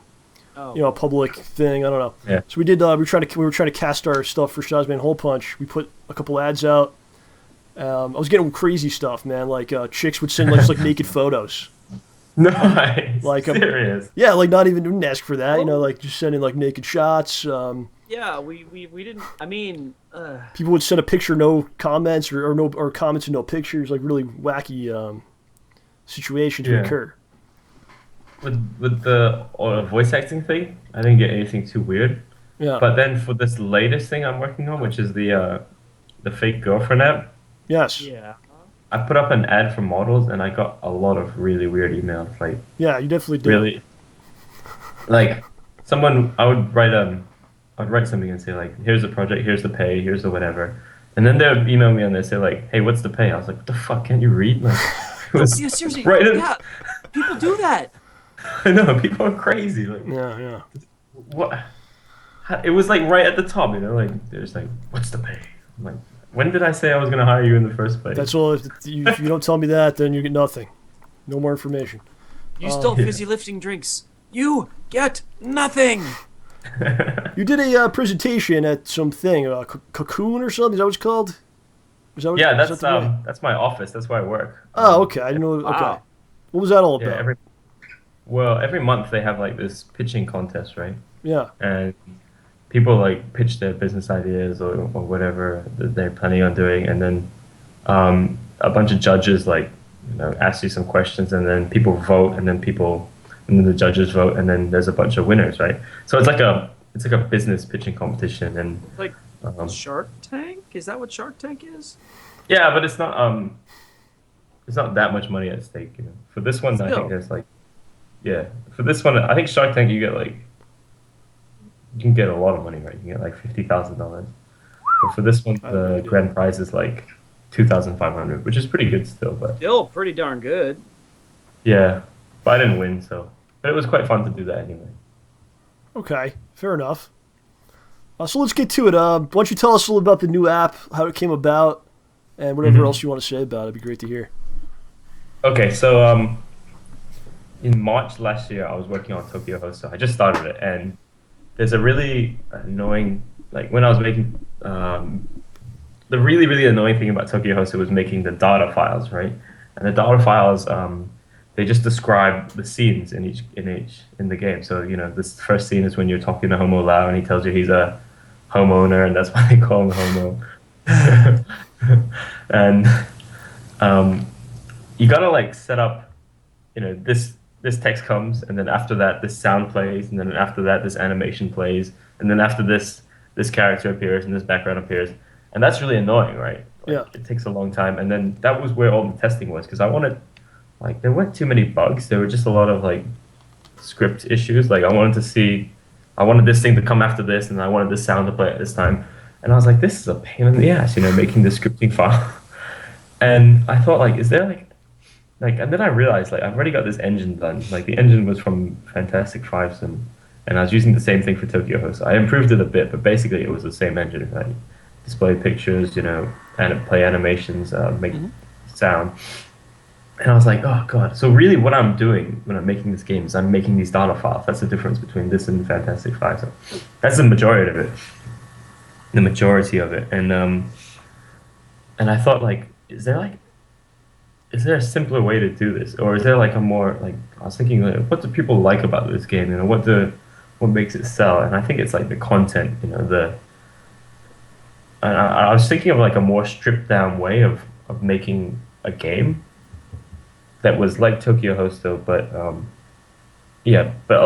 public thing. I don't know. Yeah. So we did. We were trying to cast our stuff for Shazman Hole Punch. We put a couple ads out. I was getting crazy stuff, man. Like chicks would send just like naked photos. Nice. Like serious. Yeah, like not even didn't ask for that. Like just sending like naked shots. Yeah, we didn't. I mean, People would send a picture, no comments, or comments and no pictures. Like really wacky situations would Yeah. occur. With the voice acting thing, I didn't get anything too weird. Yeah. But then for this latest thing I'm working on, which is the fake girlfriend app, Yes. yeah. I put up an ad for models, and I got a lot of really weird emails. Like Yeah, you definitely did. really, like someone I would write something and say like, here's the project, here's the pay, here's the whatever, and then they would email me and they say like, hey, what's the pay? I was like, what the fuck? Can't you read? Like, it was Yeah, seriously. right in, Yeah. People do that. I know, people are crazy. Like, Yeah. what? It was like right at the top, you know, like there's like, what's the pay? I'm like, when did I say I was gonna hire you in the first place? That's all. If you don't tell me that, then you get nothing. No more information. You still fizzy lifting drinks. You get nothing. You did a presentation at something, Cocoon or something. Is that what it's called? Is that what, Yeah, is that the name? that's my office. That's where I work. Oh, okay. I didn't know. Wow. Okay. What was that all Yeah, about? every month they have like this pitching contest, right? Yeah. And people like pitch their business ideas or whatever that they're planning on doing, and then a bunch of judges like ask you some questions, and then people vote, and then the judges vote, and then there's a bunch of winners, right? So it's like a business pitching competition, and Like Shark Tank? Is that what Shark Tank is? yeah, but it's not that much money at stake, you know. For this one, I Still. think there's like, yeah, for this one, I think Shark Tank you can get a lot of money, right? You can get like $50,000. But for this one, the grand prize is like 2,500, which is pretty good still. But Still pretty darn good. yeah, but I didn't win, but it was quite fun to do that anyway. Okay. Fair enough. So let's get to it. Why don't you tell us a little about the new app, how it came about, and whatever else you want to say about it. It'd be great to hear. Okay, so in March last year, I was working on Tokyo Host, so I just started it, and there's a really annoying, like when I was making, the really, really annoying thing about Tokyo Host was making the data files, right? And the data files, they just describe the scenes in the game. So, this first scene is when you're talking to Homo Lao, and he tells you he's a homeowner, and that's why they call him Homo. And you gotta like set up, this text comes, and then after that this sound plays, and then after that this animation plays, and then after this character appears and this background appears, and that's really annoying, right? Yeah. It takes a long time, and then that was where all the testing was, because I wanted, like, there weren't too many bugs. There were just a lot of like script issues. Like I wanted this thing to come after this, and I wanted this sound to play at this time, and I was like, this is a pain in the ass, making the scripting file. And I thought, like, is there like, and then I realized, like, I've already got this engine done. Like, the engine was from Fantastic Five Sim, and I was using the same thing for Tokyo Host. I improved it a bit, but basically it was the same engine. Like, display pictures, and play animations, make sound. And I was like, oh god. So really, what I'm doing when I'm making this game is I'm making these data files. That's the difference between this and Fantastic Five. So that's the majority of it. And I thought, like, is there a simpler way to do this, or is there like a more, like, I was thinking, like, what do people like about this game? What makes it sell? And I think it's like the content. And I was thinking of like a more stripped down way of making a game that was like Tokyo Host, though, but a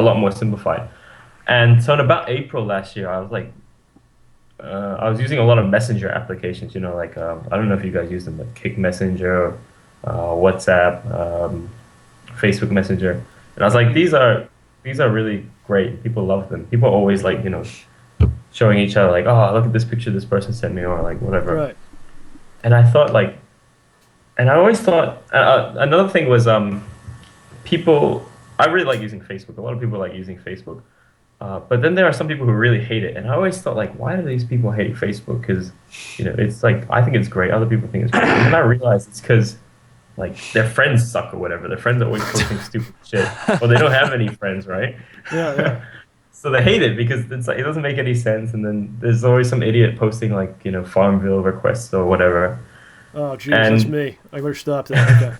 lot more simplified. And so in about April last year, I was like, I was using a lot of messenger applications, like I don't know if you guys use them, like Kick Messenger, WhatsApp, Facebook Messenger, and I was like, these are really great. People love them. People always like showing each other like, oh, look at this picture this person sent me, or like whatever. Right. And I thought like, and I always thought another thing was people. I really like using Facebook. A lot of people like using Facebook. But then there are some people who really hate it, and I always thought, like, why do these people hate Facebook? Because, it's like, I think it's great, other people think it's great, and then I realized it's because, like, their friends suck or whatever. Their friends are always posting stupid shit, or they don't have any friends, right? Yeah. So they hate it because it's like, it doesn't make any sense, and then there's always some idiot posting, like, Farmville requests or whatever. Oh, jeez, that's me. I better stop that.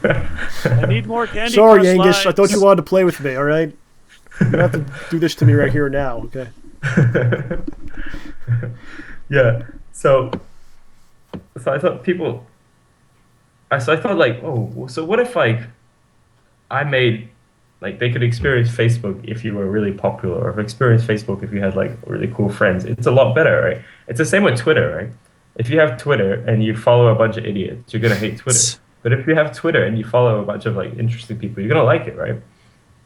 Okay. I need more candy. Sorry, Angus. I thought you wanted to play with me. All right. You don't have to do this to me right here and now, okay? Yeah. So I thought like, oh, so what if like I made, like, they could experience Facebook if you were really popular, or experience Facebook if you had like really cool friends. It's a lot better, right? It's the same with Twitter, right? If you have Twitter and you follow a bunch of idiots, you're gonna hate Twitter. But if you have Twitter and you follow a bunch of like interesting people, you're gonna like it, right?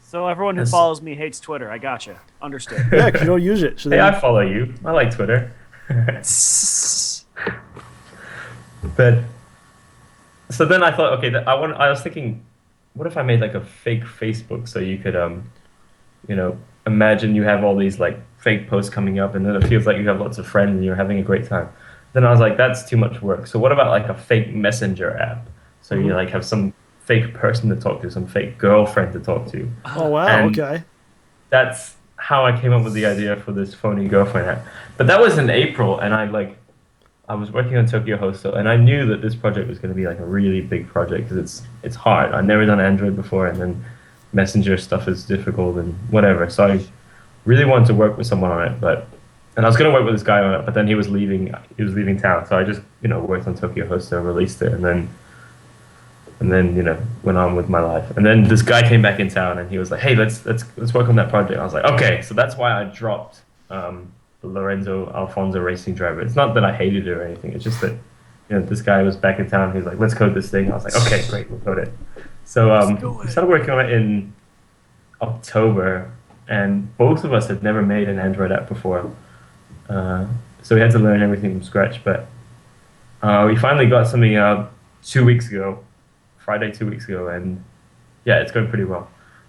So everyone who follows me hates Twitter. I gotcha. Understood. Yeah, because you don't use it. So Hey, I follow you. I like Twitter. But so then I thought, okay, I was thinking, what if I made like a fake Facebook so you could you know, imagine you have all these like fake posts coming up, and then it feels like you have lots of friends and you're having a great time. Then I was like, that's too much work. So what about like a fake messenger app? So you like have some fake person to talk to, some fake girlfriend to talk to. Oh wow. And Okay. that's how I came up with the idea for this phony girlfriend app. But that was in April, and I was working on Tokyo Hostel, and I knew that this project was going to be like a really big project because it's hard. I'd never done Android before, and then Messenger stuff is difficult and whatever. So I really wanted to work with someone on it, and I was going to work with this guy on it, but then he was leaving town. So I just worked on Tokyo Hostel, released it, and then went on with my life. And then this guy came back in town, and he was like, "Hey, let's work on that project." I was like, "Okay." So that's why I dropped the Lorenzo Alfonso racing driver. It's not that I hated it or anything. It's just that this guy was back in town. He was like, "Let's code this thing." I was like, "Okay, great, we'll code it." So we started working on it in October, and both of us had never made an Android app before, so we had to learn everything from scratch. But we finally got something out 2 weeks ago. Friday 2 weeks ago, and yeah, it's going pretty well.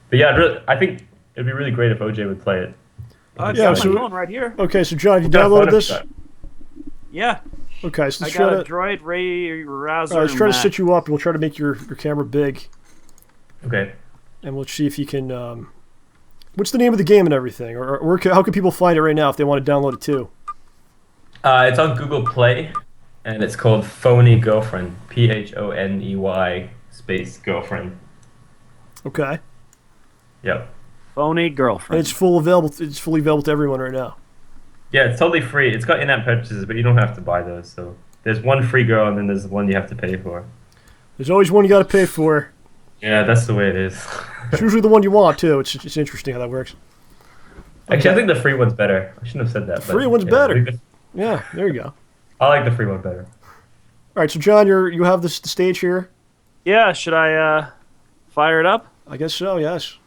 But yeah, I think it'd be really great if OJ would play it. I've Yeah, got so- my phone right here. Okay, so John, you We've got downloaded fun this? about it. Yeah, Okay, so I let's got try a to, Droid Ray Rouser. let's try to Mac. sit you up, and we'll try to make your camera big, Okay. and we'll see if you can. What's the name of the game and everything, or how can people find it right now if they want to download it too? It's on Google Play, and it's called Phony Girlfriend. Phoney space girlfriend. Okay, Yep. Phony and Girlfriend. it's fully available to everyone right now. Yeah, it's totally free. It's got in-app purchases, but you don't have to buy those. So there's one free girl, and then there's one you have to pay for. There's always one you got to pay for. Yeah, that's the way it is. It's usually the one you want too. It's interesting how that works. Actually, I think the free one's better. I shouldn't have said that. The free one's yeah, better. Yeah, there you go. I like the free one better. All right, so John, you have the stage here. Yeah, should I fire it up? I guess so. Yes.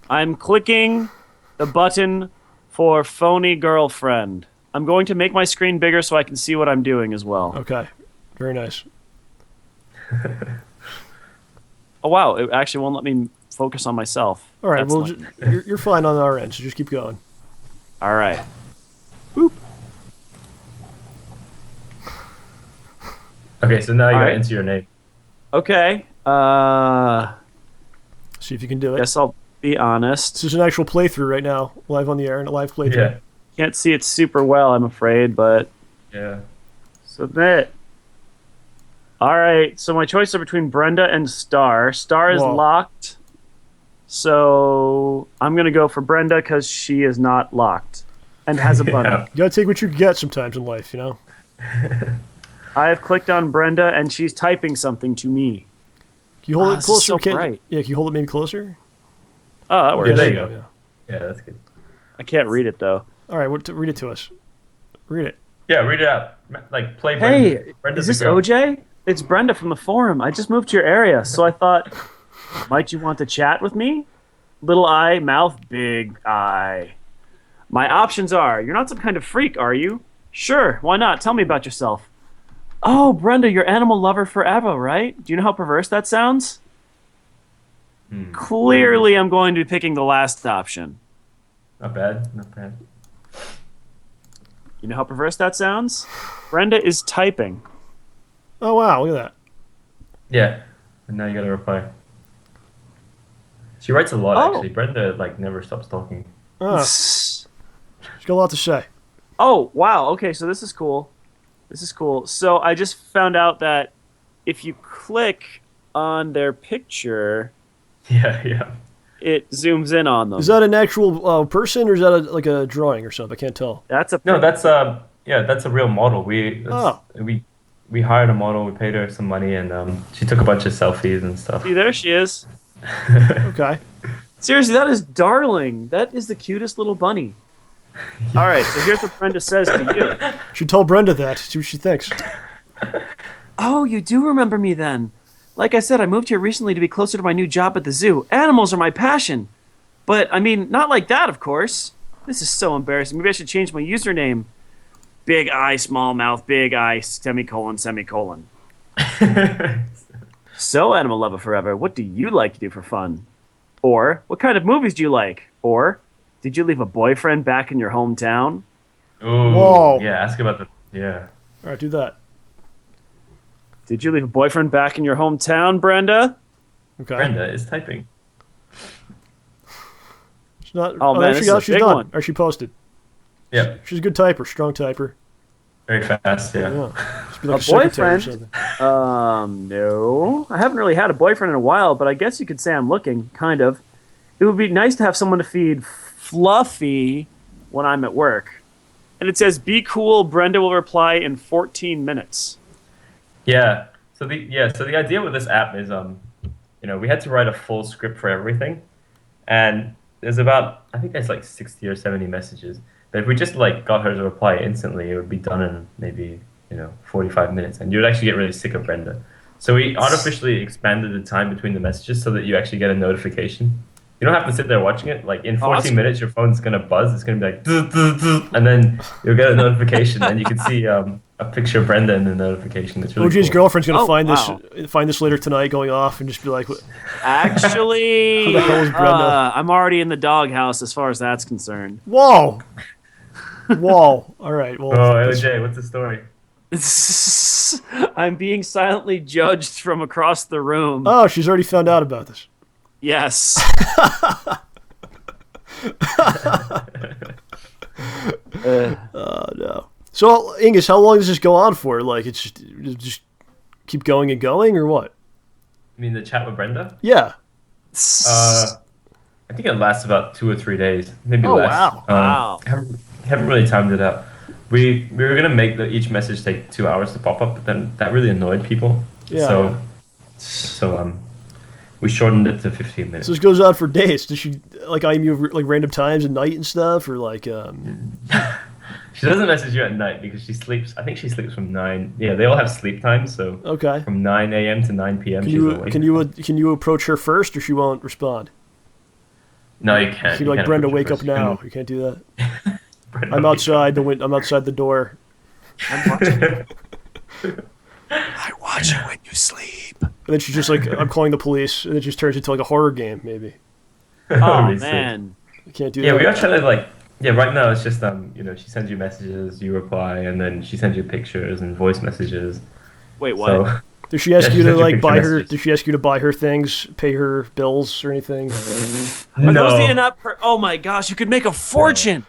I'm clicking the button for Phony Girlfriend. I'm going to make my screen bigger so I can see what I'm doing as well. Okay. Very nice. Oh wow, it actually won't let me focus on myself. All right. That's Well, not- you're fine on our end, so just keep going. All right. Okay, so now you gotta Alright. enter your name. Okay. See if you can do it. Guess I'll be honest. This is an actual playthrough right now, live on the air, and a live playthrough. Yeah. Can't see it super well, I'm afraid, but Yeah. submit. All right. So my choices are between Brenda and Star. Star is Whoa. locked, so I'm gonna go for Brenda because she is not locked and has a button. Yeah. You gotta take what you can get sometimes in life, you know. I have clicked on Brenda and she's typing something to me. Can you hold it this is closer? so Can't- bright. Yeah, can you hold it maybe closer? Oh, that works. Yeah, there you go. go. Yeah. Yeah, that's good. I can't read it though. All right, read it to us. Read it. Yeah, read it out. Like, play Hey, Brenda. Brenda's is this the girl. OJ? It's Brenda from the forum. I just moved to your area, so I thought, might you want to chat with me? Little eye, mouth, big eye. My options are, you're not some kind of freak, are you? Sure, why not? Tell me about yourself. Oh, Brenda, you're animal lover forever, right? Do you know how perverse that sounds? Clearly, I'm going to be picking the last option. Not bad. Not bad. You know how perverse that sounds? Brenda is typing. Oh wow, look at that. Yeah. And now you gotta reply. She writes a lot, Oh. actually. Brenda, like, never stops talking. She's got a lot to say. Oh, wow. Okay, so this is cool. This is cool. So I just found out that if you click on their picture, Yeah, yeah. it zooms in on them. Is that an actual person, or is that like a drawing or something? I can't tell. That's a No, that's a real model. Oh. We hired a model. We paid her some money, and she took a bunch of selfies and stuff. See, there she is. Okay. Seriously, that is darling. That is the cutest little bunny. All right, so here's what Brenda says to you. Should tell Brenda that. See what she thinks. Oh, you do remember me then. Like I said, I moved here recently to be closer to my new job at the zoo. Animals are my passion. But, I mean, not like that, of course. This is so embarrassing. Maybe I should change my username. Big eye, small mouth, big eye, semicolon, semicolon. So, Animal Lover Forever, what do you like to do for fun? Or, what kind of movies do you like? Or, did you leave a boyfriend back in your hometown? Ooh, Whoa. yeah. Ask about the yeah. All right, do that. Did you leave a boyfriend back in your hometown, Brenda? Okay. Brenda is typing. She's not. Oh, man, there this she is a goes. She's big done. one. Or she posted. Yep, She's a good typer, strong typer. very fast. Yeah. Yeah. Just be like A secretary or boyfriend? something. No. I haven't really had a boyfriend in a while, but I guess you could say I'm looking, kind of. It would be nice to have someone to feed Fluffy when I'm at work. And it says, be cool, Brenda will reply in 14 minutes. Yeah. So the idea with this app is we had to write a full script for everything, and there's about I think there's like 60 or 70 messages. But if we just like got her to reply instantly, it would be done in maybe 45 minutes, and you would actually get really sick of Brenda. So we artificially expanded the time between the messages so that you actually get a notification. You don't have to sit there watching it. Like in 14 minutes, your phone's gonna buzz. It's gonna be like, "Duh, duh, duh," and then you'll get a notification, and you can see a picture of Brenda in the notification. It's really OJ's cool. girlfriend's gonna Oh, find wow. this later tonight, going off, and just be like, Actually, Who the hell is Brenda? I'm already in the doghouse as far as that's concerned. "Whoa, whoa." All right. Well, Oh, that's- OJ, what's the story? I'm being silently judged from across the room. oh, she's already found out about this. Yes. Oh no. So, Angus, how long does this go on for? Like, it's just keep going and going, or what? You mean the chat with Brenda? Yeah. I think it lasts about 2 or 3 days, maybe Oh, less. wow. Wow. Haven't really timed it out. We were gonna make each message take 2 hours to pop up, but then that really annoyed people. Yeah. So we shortened it to 15 minutes. So this goes on for days. Does she like IM you like random times at night and stuff, or like She doesn't message you at night because she sleeps. I think she sleeps from 9. Yeah, they all have sleep times, so okay? from 9 a.m. to 9 p.m. she's awake. Can you approach her first, or she won't respond? No, you can't. You're You like, can't Brenda, approach wake her up first. now. You can't do that. Brenda, I'm wake outside I'm outside the door. I'm watching. up. I watch you when you sleep. And then she's just like, I'm calling the police, and it just turns into like a horror game, maybe. Oh, Really sick. man. You can't do Yeah, that. we are trying to like. Yeah, right now it's just she sends you messages, you reply, and then she sends you pictures and voice messages. Wait, what? So Does she ask Yeah, you she to sent you like picture buy her? messages. Does she ask you to buy her things, pay her bills or anything? Are those the in-app oh my gosh, you could make a fortune.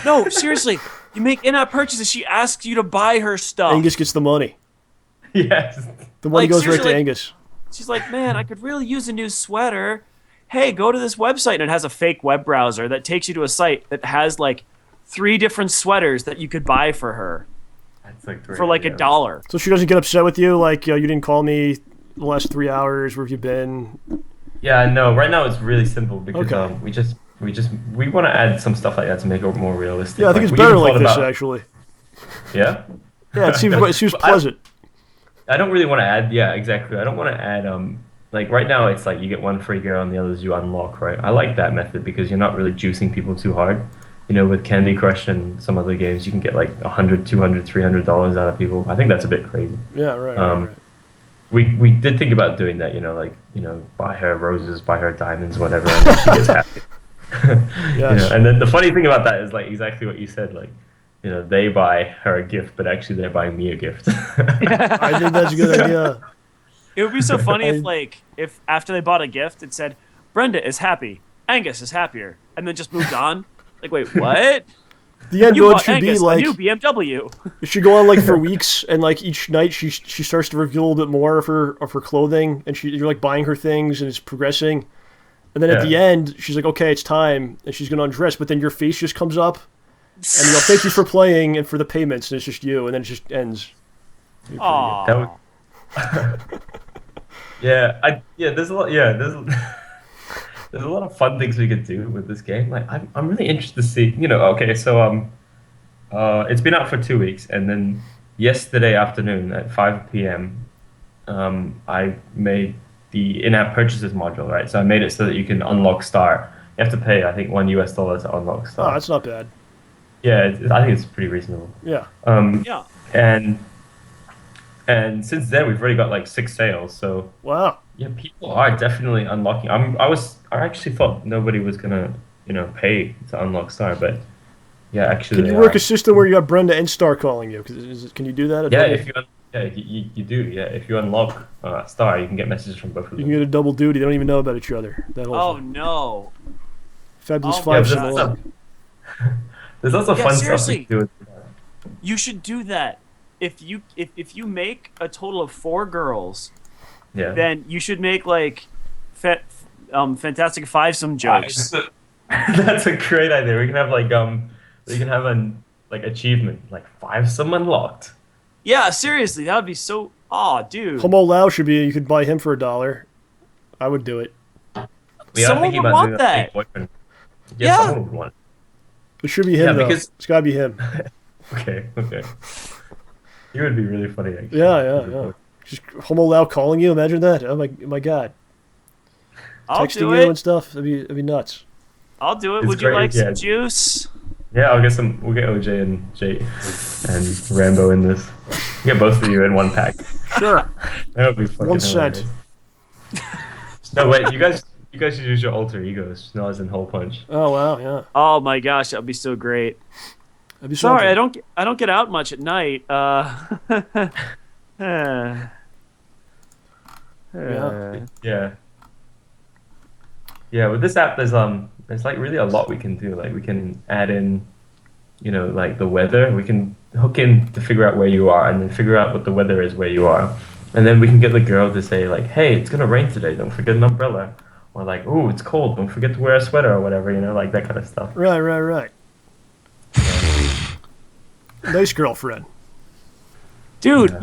No, seriously. You make in-app purchases, she asks you to buy her stuff. Angus gets the money. Yes. The money Like, goes right to seriously, like- Angus. She's like, man, I could really use a new sweater. Hey, go to this website. And it has a fake web browser that takes you to a site that has like 3 different sweaters that you could buy for her That's like great, for like yeah. $1. So she doesn't get upset with you, like you didn't call me the last 3 hours. Where have you been? Yeah, no. Right now it's really simple because Okay. we want to add some stuff like that to make it more realistic. Yeah, I think it's we better even like thought this about- actually. Yeah. Yeah, it seems pleasant. I don't really want to add. Yeah, exactly. I don't want to add. Like right now, it's like you get one free girl and the others you unlock. Right. I like that method because you're not really juicing people too hard. With Candy Crush and some other games, you can get like $100, $200, $300 out of people. I think that's a bit crazy. Yeah, right. Um, right. We did think about doing that. Buy her roses, buy her diamonds, whatever, and then she gets happy. Yes. And then the funny thing about that is like exactly what you said. Like, they buy her a gift, but actually they're buying me a gift. I think that's a good idea. It would be so funny if after they bought a gift, it said, Brenda is happy, Angus is happier, and then just moved on. Like, wait, what? The end You goal bought should Angus be like a new BMW. it should go on like for weeks, and like each night she starts to reveal a little bit more of her clothing, and you're like buying her things, and it's progressing. And then at Yeah. the end, she's like, "Okay, it's time," and she's gonna undress, but then your face just comes up, and you go, "Thank you for playing and for the payments," and it's just you, and then it just ends. Aww. That would- There's a lot. Yeah, there's a lot of fun things we could do with this game. Like, I'm really interested to see. Okay, so it's been out for 2 weeks, and then yesterday afternoon at 5 p.m., I made the in-app purchases module. Right, so I made it so that you can unlock Star. You have to pay, I think, $1 to unlock Oh, Star. that's not bad. Yeah, I think it's pretty reasonable. Yeah. Yeah. And And since then, we've already got like 6 sales. So Wow. yeah, people are definitely unlocking. I actually thought nobody was gonna, pay to unlock Star, but yeah, actually Can they you work are. a system where you got Brenda and Star calling you? Can you do that? Yeah, you do. Yeah, if you unlock Star, you can get messages from both of You them. can get a double duty. They don't even know about each other. That whole Oh thing. no. Fabulous Oh my Five Yeah, gosh. there's also Yeah, fun stuff we seriously. can do. You should do that. If you make a total of 4 girls, Yeah. then you should make like fantastic fivesome jokes. That's a great idea. We can have an like achievement like 5 some unlocked. Yeah, seriously, that would be so. Oh, dude. Homo Lao should be. You could buy him for $1. I would do it. We are Someone thinking would about want doing that. a fake boyfriend. Yeah. Someone would want. It should be him Yeah, though. because- It's gotta be him. Okay. He would be really funny actually. Yeah. Just Homo Lao calling you. Imagine that. Oh my god. I'll Texting do you it. and stuff. That'd be nuts. I'll do it. It's Would you great, like some yeah. juice? Yeah, I'll get some. We'll get OJ and Jay and Rambo in this. Get both of you in one pack. Sure. That would be fucking 1 cent. hilarious. No, wait. You guys should use your alter egos. No, as in Hole Punch. Oh wow. Yeah. Oh my gosh, that'd be so great. That'd be Sorry, something. I don't get out much at night. Yeah. Yeah. Yeah, with this app, there's like really a lot we can do. Like we can add in, like the weather. We can hook in to figure out where you are, and then figure out what the weather is where you are, and then we can get the girl to say like, "Hey, it's gonna rain today. Don't forget an umbrella," or like, "Oh, it's cold. Don't forget to wear a sweater," or whatever. Like that kind of stuff. Right. Nice girlfriend. Dude,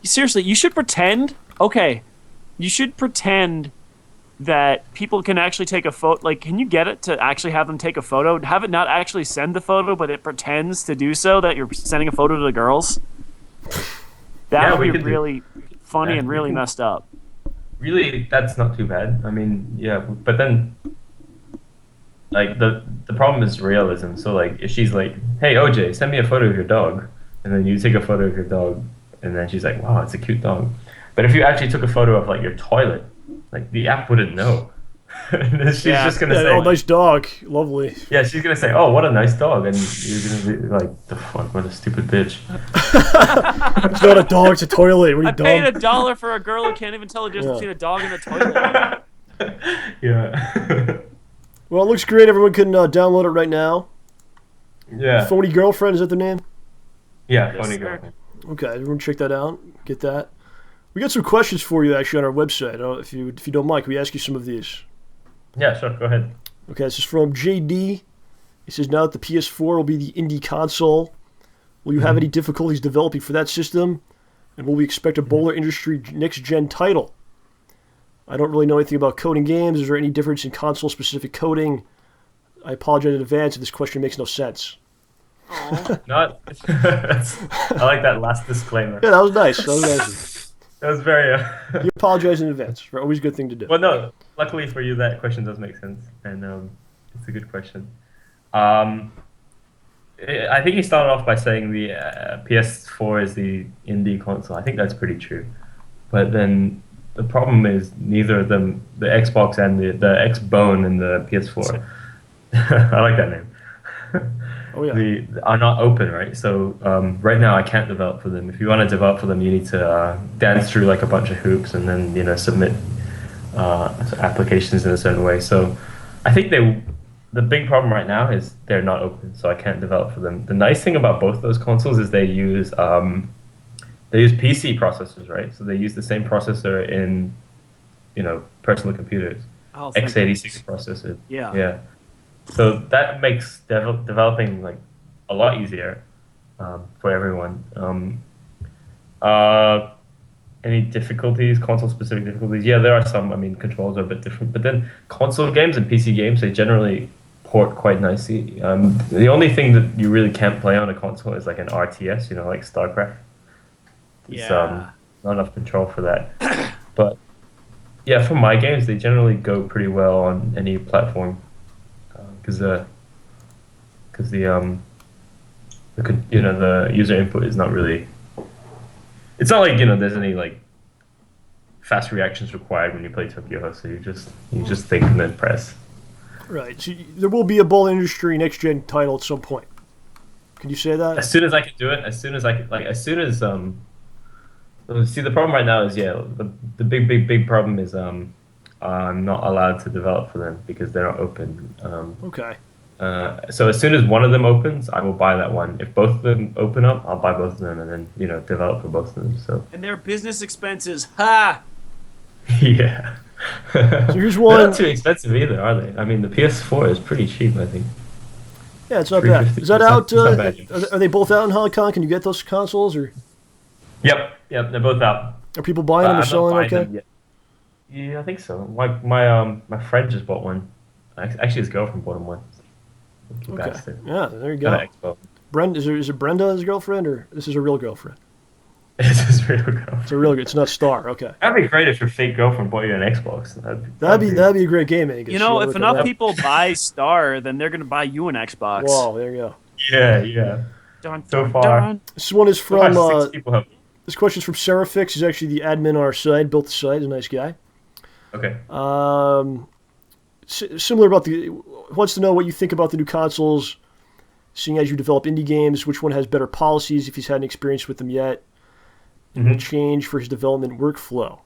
seriously, you should pretend. Okay, you should pretend that people can actually take a photo. Like, can you get it to actually have them take a photo? Have it not actually send the photo, but it pretends to do so, that you're sending a photo to the girls? That Yeah, would we be could do- really funny Yeah, and we really can- messed up. Really, that's not too bad. I mean, yeah, but then, like the problem is realism. So like, if she's like, "Hey OJ, send me a photo of your dog," and then you take a photo of your dog, and then she's like, "Wow, it's a cute dog," but if you actually took a photo of like your toilet, like the app wouldn't know. And then she's Yeah. just gonna Yeah, say, oh, nice dog. Lovely. yeah, she's gonna say, "Oh, what a nice dog," and you're gonna be like, "The fuck, what a stupid bitch." It's not a dog. It's a toilet. What are I you paid dumb? $1 for a girl who can't even tell the difference Yeah. between a dog and a toilet. Yeah. Well, it looks great. Everyone can download it right now. Yeah. Phony Girlfriend, is that the name? Yeah, Yes, funny sir. girl. Okay, everyone check that out. Get that. We got some questions for you actually on our website. If you don't mind, can we ask you some of these? Yeah, sure, go ahead. Okay, this is from JD. He says, now that the PS4 will be the indie console, will you have any difficulties developing for that system? And will we expect a bowler industry next-gen title? I don't really know anything about coding games. Is there any difference in console-specific coding? I apologize in advance if this question makes no sense. Not. I like that last disclaimer. Yeah, that was nice. That was nice. That was very. You apologize in advance. Always a good thing to do. Well, no. Luckily for you, that question does make sense, and it's a good question. I think he started off by saying the PS4 is the indie console. I think that's pretty true, but then the problem is neither of them, the Xbox and the Xbone and the PS4. I like that name. Oh, yeah. Are not open, right? So right now I can't develop for them. If you want to develop for them, you need to dance through like a bunch of hoops and then submit applications in a certain way. So I think the big problem right now is they're not open, so I can't develop for them. The nice thing about both those consoles is they use PC processors, right? So they use the same processor in personal computers, Oh, thank x86 goodness. processor. Yeah. Yeah. So that makes developing like a lot easier for everyone. Any difficulties, console-specific difficulties? Yeah, there are some. I mean, controls are a bit different, but then console games and PC games, they generally port quite nicely. The only thing that you really can't play on a console is like an RTS, like StarCraft. It's Yeah. not enough control for that. But yeah, for my games, they generally go pretty well on any platform. Because the user input is not really it's not like there's any like fast reactions required when you play Tokyo Host. So you just think and then press. Right. So there will be a ball industry next gen title at some point. Can you say that? As soon as I can do it, as soon as see, the problem right now is the big problem is I'm not allowed to develop for them because they're not open. Okay. So as soon as one of them opens, I will buy that one. If both of them open up, I'll buy both of them and then develop for both of them. So And their business expenses. Ha! yeah. So here's They're one. not too expensive either, are they? I mean, the PS4 is pretty cheap, I think. Yeah, it's not bad. $350. Is that out? It's not bad, yeah. Are they both out in Hong Kong? Can you get those consoles, or Yep, they're both out. are people buying them or I'm not selling? buying Okay. them yet. Yeah, I think so. My friend just bought one. Actually, his girlfriend bought him one. Lucky Okay. bastard. Yeah, there you Got go. an Xbox. Is it Brenda his girlfriend, or this is a real girlfriend? It's his real girlfriend. It's a real. It's not Star. Okay. That'd be great if your fake girlfriend bought you an Xbox. That'd be a great game, Angus. You know, Yeah, if look at enough that. people buy Star, then they're gonna buy you an Xbox. Whoa, there you go. Yeah. Dun, So dun, far. dun. This one is So far, from. 6 people have. This question's from Serafix. He's actually the admin on our site. Built the site. He's a nice guy. Okay. Similar about wants to know what you think about the new consoles, seeing as you develop indie games, which one has better policies, if he's had any experience with them yet, and will change for his development workflow.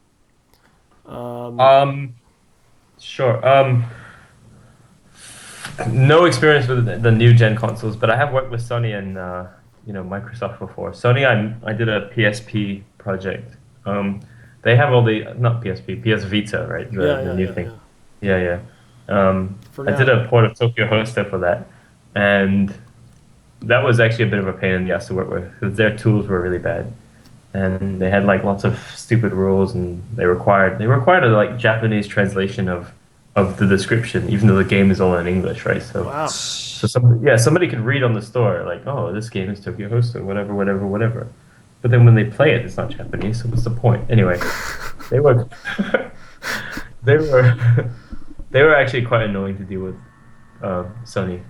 Sure. No experience with the new gen consoles, but I have worked with Sony and Microsoft before. Sony, I did a PSP project. They have all the not PSP, PS Vita, right? The new thing. Yeah. I did a port of Tokyo Hoster for that, and that was actually a bit of a pain in the ass to work with because their tools were really bad, and they had like lots of stupid rules, and they required a like Japanese translation of the description, even though the game is all in English, right? So Wow. so somebody could read on the store like, oh, this game is Tokyo Hoster, whatever. But then when they play it, it's not Japanese, so what's the point? Anyway, they were they were actually quite annoying to deal with, Sony.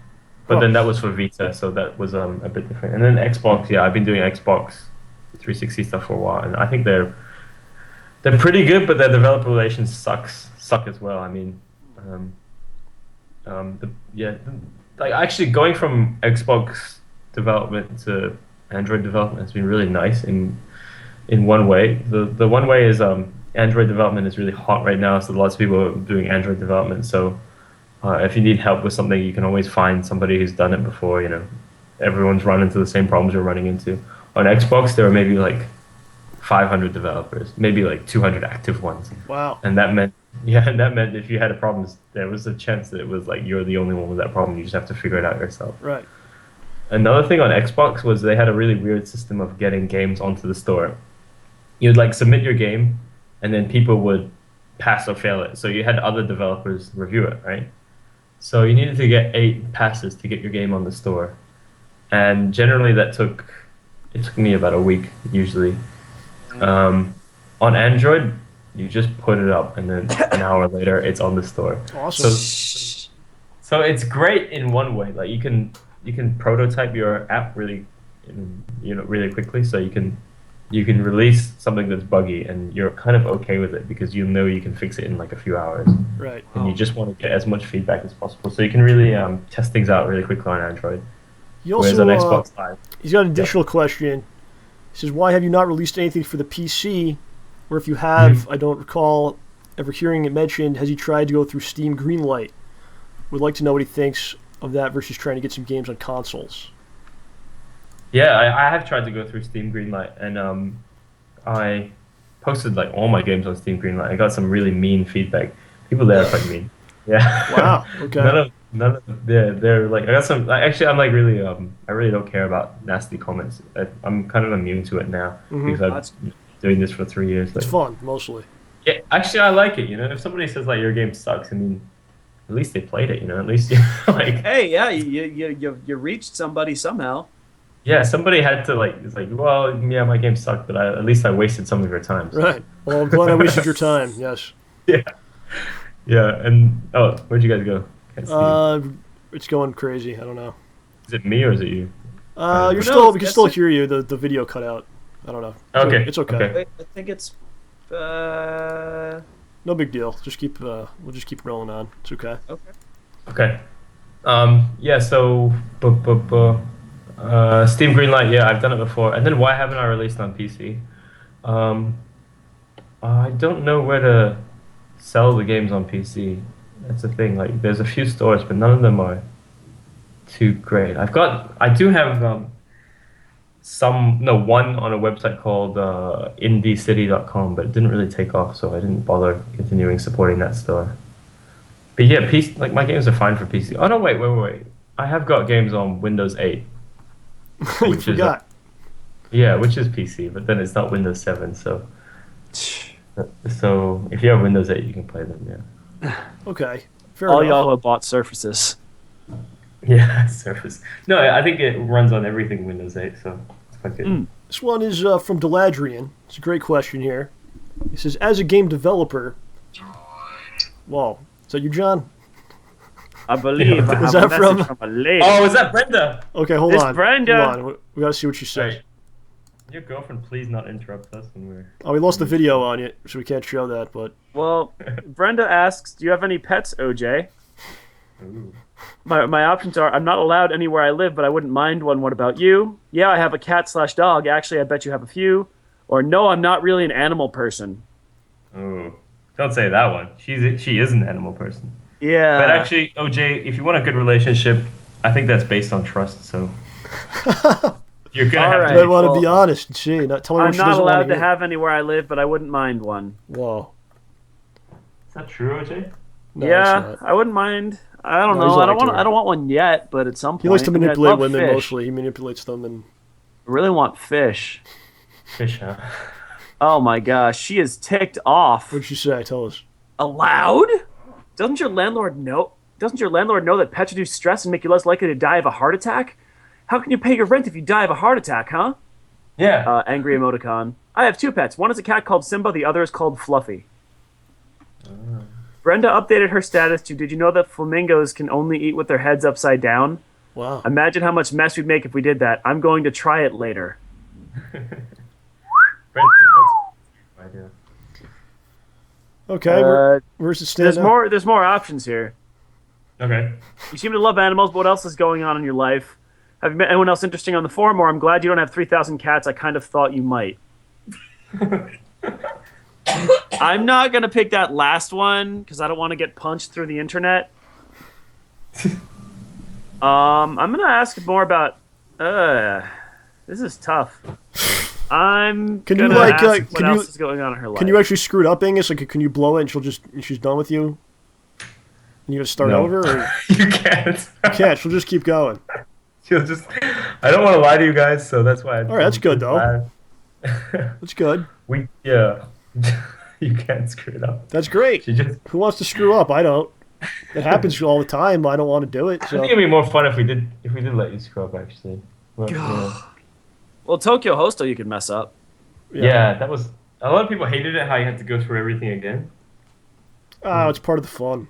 But then that was for Vita, so that was a bit different. And then Xbox, yeah, I've been doing Xbox 360 stuff for a while, and I think they're pretty good, but their developer relations suck as well. I mean, like actually going from Xbox development to Android development has been really nice in one way. The one way is Android development is really hot right now, so lots of people are doing Android development. So if you need help with something, you can always find somebody who's done it before. Everyone's run into the same problems you're running into. On Xbox, there were maybe like 500 developers, maybe like 200 active ones. Wow. And that meant if you had a problem, there was a chance that it was like you're the only one with that problem. You just have to figure it out yourself. Right. Another thing on Xbox was they had a really weird system of getting games onto the store. You'd like submit your game, and then people would pass or fail it. So you had other developers review it, right? So you needed to get 8 passes to get your game on the store. And generally it took me about a week, usually. On Android, you just put it up, and then an hour later, it's on the store. Awesome. So it's great in one way. Like you can prototype your app really quickly. So you can release something that's buggy, and you're kind of okay with it because you can fix it in like a few hours. Right. And you just want to get as much feedback as possible, so you can really test things out really quickly on Android. He Whereas also, on Xbox Live, he's got an additional question. He says, why have you not released anything for the PC? Or if you have, I don't recall ever hearing it mentioned. Has he tried to go through Steam Greenlight? Would like to know what he thinks of that versus trying to get some games on consoles. yeah, I have tried to go through Steam Greenlight, and I posted like all my games on Steam Greenlight. I got some really mean feedback. People there are quite mean. Yeah. Wow. Okay. None of they're like, I got some. Actually, I'm like really I really don't care about nasty comments. I'm kind of immune to it now because I've been doing this for 3 years. It's fun, mostly. Yeah, actually, I like it. If somebody says like your game sucks, I mean, at least they played it. At least like. Hey, yeah, you reached somebody somehow. Yeah, somebody had to like. It's like, well, yeah, my game sucked, but at least I wasted some of your time. So. Right. Well, I'm glad I wasted your time. Yes. Yeah. Yeah, and where'd you guys go? Can't see. It's going crazy. I don't know. Is it me or is it you? We can still hear you. The video cut out. I don't know. Okay. It's okay. Okay. Wait, I think it's. No big deal. Just keep. We'll just keep rolling on. It's okay. Okay. Okay. Yeah. So, Steam Greenlight. Yeah, I've done it before. And then why haven't I released on PC? I don't know where to sell the games on PC. That's the thing. Like, there's a few stores, but none of them are too great. I do have one on a website called indiecity.com, but it didn't really take off, so I didn't bother continuing supporting that store. But yeah, PC, like my games are fine for PC. Oh no, wait. I have got games on Windows 8. You forgot. Which is PC, but then it's not Windows 7, so if you have Windows 8, you can play them, yeah. Okay. Fair All enough. y'all who have bought Surfaces. Yeah, Surface. No, I think it runs on everything Windows 8, so it's quite good. This one is from Deladrian. It's a great question here. He says, as a game developer... Whoa. Is that you, John? I believe I have Is a that message from- from a lady. Oh, is that Brenda? Okay, hold It's on. Brenda. Hold on. We gotta see what she says. Sorry. Your girlfriend, please not interrupt us when we're... Oh, we lost the video on it, so we can't show that, but... Well, Brenda asks, do you have any pets, OJ? Ooh. My options are, I'm not allowed anywhere I live, but I wouldn't mind one. What about you? Yeah, I have a cat/dog. Actually, I bet you have a few. Or no, I'm not really an animal person. Ooh. Don't say that one. She is an animal person. Yeah. But actually, OJ, if you want a good relationship, I think that's based on trust, so... You're gonna have Alright. You to... might want to well, be honest and see. Not tell her I'm what she not doesn't allowed want to hear. have anywhere I live, but I wouldn't mind one. Whoa. Is that true, OJ? No, Yeah, it's not. I wouldn't mind. I don't No, he's know. I don't lying want. to her. I don't want one yet, but at some point. He likes to I mean, I'd manipulate love women fish. mostly. He manipulates them and... I really want fish. Fish, huh? Oh my gosh, she is ticked off. What'd she say? Tell us. Allowed? Doesn't your landlord know? Doesn't your landlord know that pets reduce stress and make you less likely to die of a heart attack? How can you pay your rent if you die of a heart attack, huh? Yeah. Angry emoticon. I have two pets. One is a cat called Simba. The other is called Fluffy. Brenda updated her status to, did you know that flamingos can only eat with their heads upside down? Wow. Imagine how much mess we'd make if we did that. I'm going to try it later. Brenda, that's an idea. Okay, where's it stand There's now? there's more options here. Okay. You seem to love animals, but what else is going on in your life? Have you met anyone else interesting on the forum? Or I'm glad you don't have 3,000 cats. I kind of thought you might. I'm not going to pick that last one because I don't want to get punched through the internet. I'm going to ask more about... this is tough. I'm Can you, gonna like, ask what can else you- is going on in her life. Can you actually screw it up, Angus? Like, can you blow it and she's done with you? And you gotta start No. over? Or You can't. you can't, she'll just keep going. She'll just... I don't want to lie to you guys, so that's why I... All right, that's good, though. though. That's good. Yeah. You can't screw it up. That's great. She just... Who wants to screw up? I don't. It happens all the time. I don't want to do it. I So. think it'd be more fun if we did let you screw up, actually. But, Well, Tokyo Hosto you could mess up. yeah, that was... A lot of people hated it, how you had to go through everything again. Oh, it's part of the fun.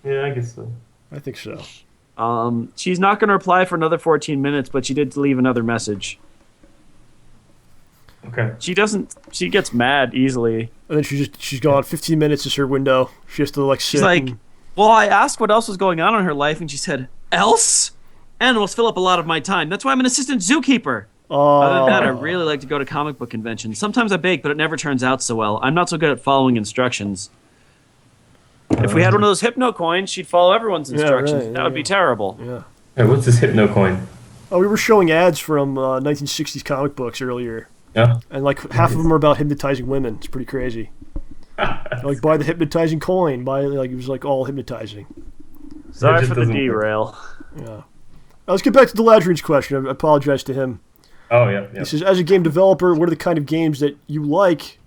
Yeah, I guess so. I think so. She's not going to reply for another 14 minutes, but she did leave another message. Okay. She gets mad easily. And then she's gone. 15 minutes is her window. She has to like sit. She's like, and- well, I asked what else was going on in her life, and she said, else? Animals fill up a lot of my time. That's why I'm an assistant zookeeper. Other than that, I really like to go to comic book conventions. Sometimes I bake, but it never turns out so well. I'm not so good at following instructions. If we had one of those hypno coins, she'd follow everyone's instructions. right, That would be terrible. Yeah. Hey, what's this hypno coin? Oh, we were showing ads from 1960s comic books earlier, Yeah. and like half of them are about hypnotizing women. It's pretty crazy. Like buy the hypnotizing coin. Buy like it was like all hypnotizing. Sorry just for the doesn't work. derail. Yeah. Let's get back to Deladrian's question. I apologize to him. Oh, yeah. He says, as a game developer, what are the kind of games that you like?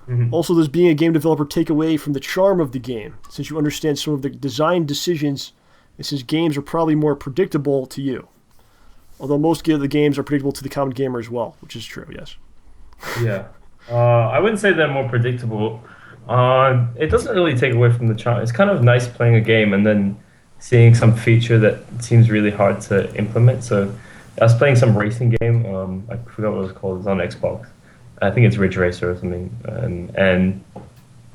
Mhm. Also, does being a game developer take away from the charm of the game? Since you understand some of the design decisions, it says games are probably more predictable to you. Although most of the games are predictable to the common gamer as well, which is true, yes. Yeah. I wouldn't say they're more predictable. It doesn't really take away from the charm. It's kind of nice playing a game and then seeing some feature that seems really hard to implement. So I was playing some racing game. I forgot what it was called. It's on Xbox. I think it's Ridge Racer or something.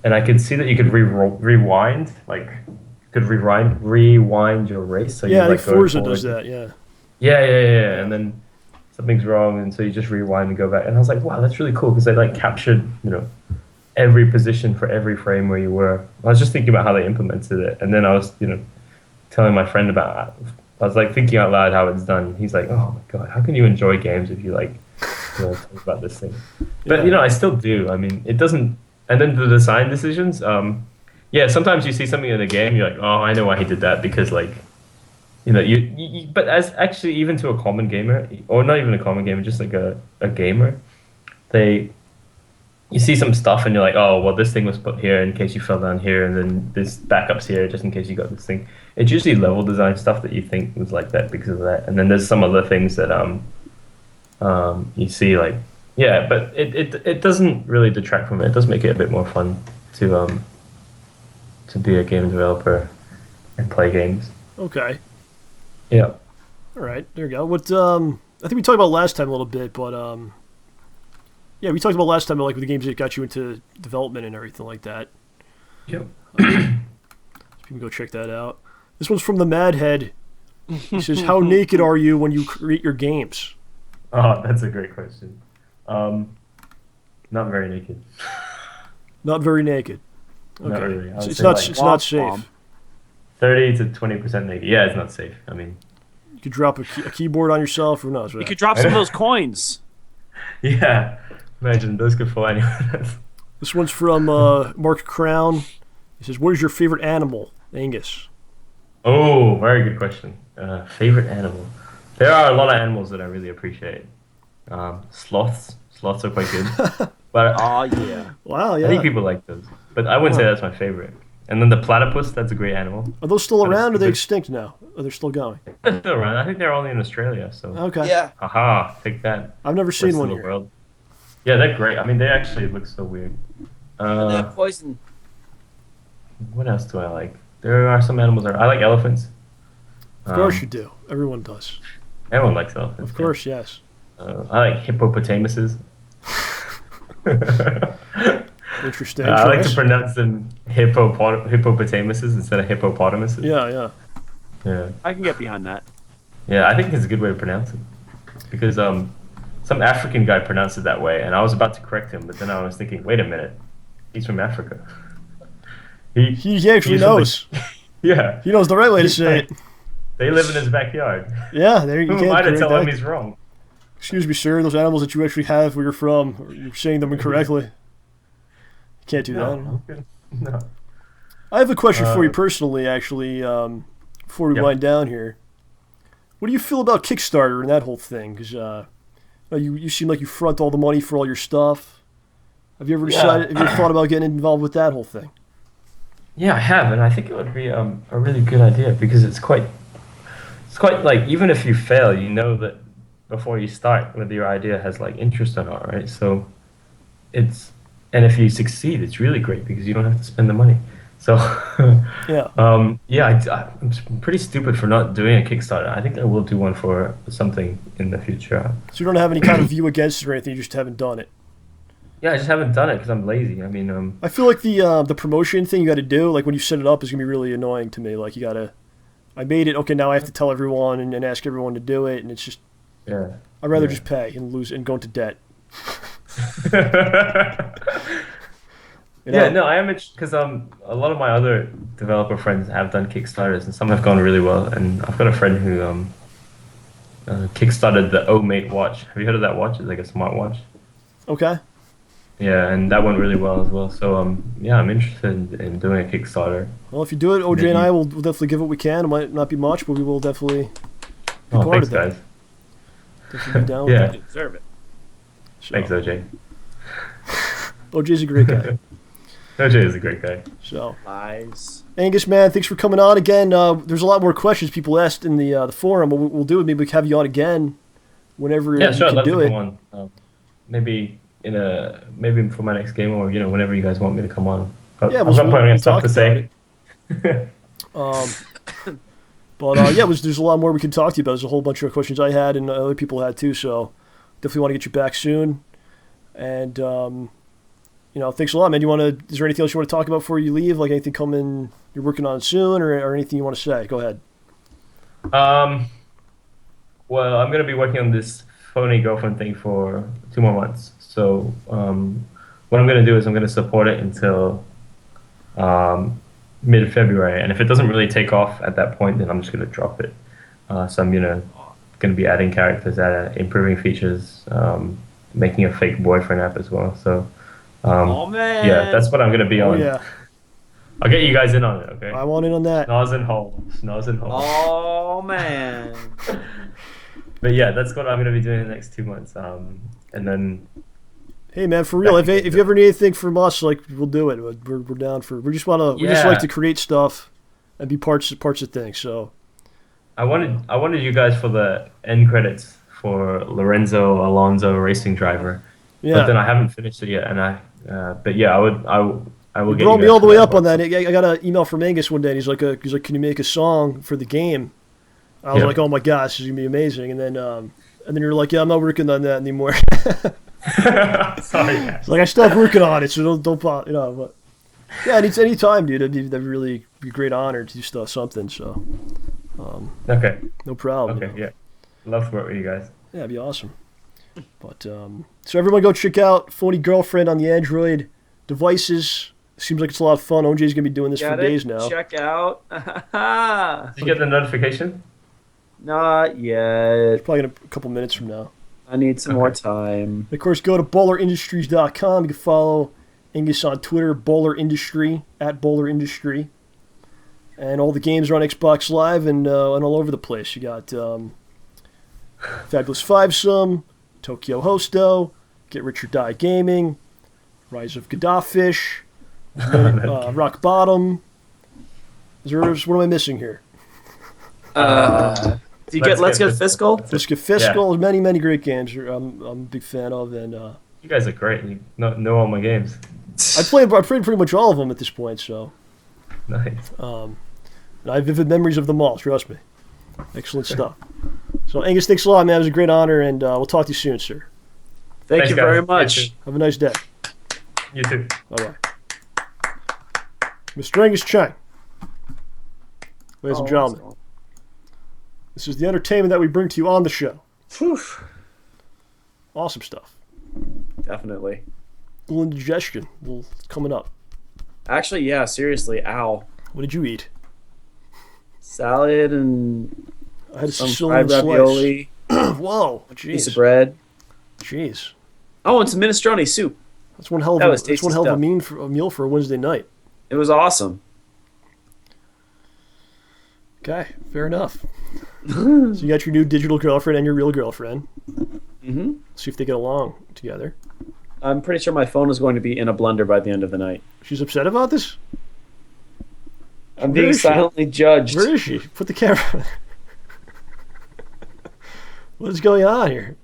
And I could see that you could rewind, like you could rewind your race. So Yeah, I you think like go Forza forward. does that. Yeah. Yeah. And then something's wrong, and so you just rewind and go back. And I was like, wow, that's really cool because they like captured, every position for every frame where you were. I was just thinking about how they implemented it, and then I was, telling my friend about it. I was like thinking out loud how it's done. He's like, oh my god, how can you enjoy games if you like, talk about this thing? But Yeah. I still do. I mean, it doesn't. And then the design decisions. Yeah, sometimes you see something in a game, you're like, oh, I know why he did that because like, but as actually even to a common gamer, or not even a common gamer, just like a gamer, you see some stuff and you're like, oh, well, this thing was put here in case you fell down here, and then this backup's here just in case you got this thing. It's usually level design stuff that you think was like that because of that, and then there's some other things that you see like, yeah, but it doesn't really detract from it. It does make it a bit more fun to be a game developer and play games. Okay. Yeah. All right. There you go. What? I think we talked about last time a little bit, but yeah, we talked about last time like with the games that got you into development and everything like that. Yep. So you can go check that out. This one's from the Madhead. He says, "How naked are you when you create your games?" Oh, that's a great question. Not very naked. Not very naked. Okay. Not really. I would It's say not. like It's not safe. 30 to 20% naked. Yeah, it's not safe. I mean, You could drop a keyboard on yourself. Who knows? You could drop some of those coins. yeah. Imagine those could fall anywhere. This one's from Mark Crown. He says, "What is your favorite animal, Angus?" Oh, very good question. Favorite animal? There are a lot of animals that I really appreciate. Sloths. Sloths are quite good. But Oh yeah. Wow. I Yeah. think people like those. But I wouldn't say that's my favorite. And then the platypus, that's a great animal. Are those still around? Or are they stupid. extinct now? Are they still going? They're still around. I think they're only in Australia, so. Okay. Yeah. Haha, take that. I've never seen Rest one of the here. world. Yeah, they're great. I mean, they actually look so weird. They have poison. What else do I like? There are some animals I like elephants. Of course you do. Everyone does. Everyone likes elephants. Of course, yes. I like hippopotamuses. Interesting. I like to choice. pronounce them hippopotamuses instead of hippopotamuses. Yeah. Yeah. I can get behind that. Yeah, I think it's a good way to pronounce it. Because some African guy pronounced it that way, and I was about to correct him, but then I was thinking, wait a minute, he's from Africa. He actually he's from knows. Yeah, He knows the right way to say it. they live in his backyard. Yeah, there you Who go. am I to tell him he's wrong? Excuse me, sir. Those animals that you actually have where you're from, you're saying them incorrectly. You can't do that. No. I have a question for you personally, actually, before we Yep. wind down here. What do you feel about Kickstarter and that whole thing? Because you seem like you front all the money for all your stuff. Have you ever decided? Have you ever thought about getting involved with that whole thing? Yeah, I have, and I think it would be a really good idea because it's quite like even if you fail, you know that before you start whether your idea has like interest or not, right? So and if you succeed, it's really great because you don't have to spend the money. So Yeah. I'm pretty stupid for not doing a Kickstarter. I think I will do one for something in the future. So you don't have any kind of view against it or anything. You just haven't done it. Yeah, I just haven't done it because I'm lazy. I mean, I feel like the promotion thing you got to do, like when you set it up, is gonna be really annoying to me. Like you gotta, I made it. Okay, now I have to tell everyone and ask everyone to do it, and it's just. yeah. I'd rather Yeah. just pay and lose and go into debt. You know? Yeah, no, I am because a lot of my other developer friends have done Kickstarters and some have gone really well. And I've got a friend who kickstarted the O-Mate watch. Have you heard of that watch? It's like a smart watch. Okay. Yeah, and that went really well as well. So yeah, I'm interested in doing a Kickstarter. Well, if you do it, OJ and I will definitely give what we can. It might not be much, but we will definitely be Oh, part thanks, of that. guys. Definitely be down Yeah. with They deserve it. that. Thanks, OJ. OJ's a great guy. OJ is a great guy. So, Lies. Angus, man, thanks for coming on again. There's a lot more questions people asked in the forum. What we'll do is maybe have you on again whenever Yeah, you sure. I'd can love do to it. come on. Maybe maybe for my next game or whenever you guys want me to come on. Yeah, I've we'll got plenty of stuff talk to about say. it. But yeah, there's a lot more we can talk to you about. There's a whole bunch of questions I had and other people had too. So definitely want to get you back soon. And thanks a lot, man. Is there anything else you want to talk about before you leave? Like anything coming you're working on soon, or anything you want to say? Go ahead. Well, I'm gonna be working on this Phony Girlfriend thing for 2 more months. So what I'm gonna do is I'm gonna support it until mid-February, and if it doesn't really take off at that point, then I'm just gonna drop it. So I'm gonna be adding characters, improving features, making a fake boyfriend app as well. So Oh man. yeah, that's what I'm gonna be on. Yeah, I'll get you guys in on it, okay? I want in on that. Snaz and hole. Snaz and hole. Oh man. But yeah, that's what I'm gonna be doing in the next 2 months. And then Hey man, for real, if you ever need anything from us, like we'll do it. We're down for. We just like to create stuff and be parts of things. So I wanted you guys for the end credits for Lorenzo Alonso Racing Driver. yeah, But then I haven't finished it yet, and but yeah, I will get brought you me guys all the for way that up on one. that. I got an email from Angus one day, and he's like, can you make a song for the game? I was Yeah. like, oh my gosh, this is gonna be amazing. And then you're like, yeah, I'm not working on that anymore. Sorry. It's like I stopped working on it, so don't But yeah, any time, dude. That'd really be a great honor to do something. So Okay. no problem. Okay. Yeah. Love to work with you guys. Yeah, it'd be awesome. But so everyone go check out Phony Girlfriend on the Android devices. Seems like it's a lot of fun. OJ's gonna be doing this for days now. Check out. Did you get the notification? Not yet. Probably in a couple minutes from now. I need some more time. Of course, go to bowlerindustries.com. You can follow Angus on Twitter, Bowler Industry, @Bowler Industry. And all the games are on Xbox Live and all over the place. You got Fabulous Fivesome, Tokyo Hosto, Get Rich or Die Gaming, Rise of Godoffish, Rock Bottom. What am I missing here? Do you Let's Get Fiscal? Let's Get Fiscal. There's many great games I'm a big fan of. And You guys are great. You know all my games. I played pretty much all of them at this point, so Nice. and I have vivid memories of them all, trust me. Excellent stuff. So Angus, thanks a lot, man. It was a great honor, and we'll talk to you soon, sir. Thank Thanks, you guys. very You much. too. Have a nice day. You too. Bye-bye. Mr. Angus Cheng. Ladies and gentlemen, this is the entertainment that we bring to you on the show. Whew. Awesome stuff. Definitely. A little indigestion. Coming up. Actually, yeah, seriously, ow. What did you eat? Salad and I had a some Sicilian fried ravioli, slice. Whoa. piece of Jeez. bread. Jeez. Oh, and some minestrone soup. That's one hell of That a, was that's tasty one hell of a, stuff. a meal for a Wednesday night. It was awesome. Okay, fair enough. So you got your new digital girlfriend and your real girlfriend. Hmm. See if they get along together. I'm pretty sure my phone is going to be in a blender by the end of the night. She's upset about this? I'm Where being is she? silently judged. Where is she? Put the camera. What is going on here?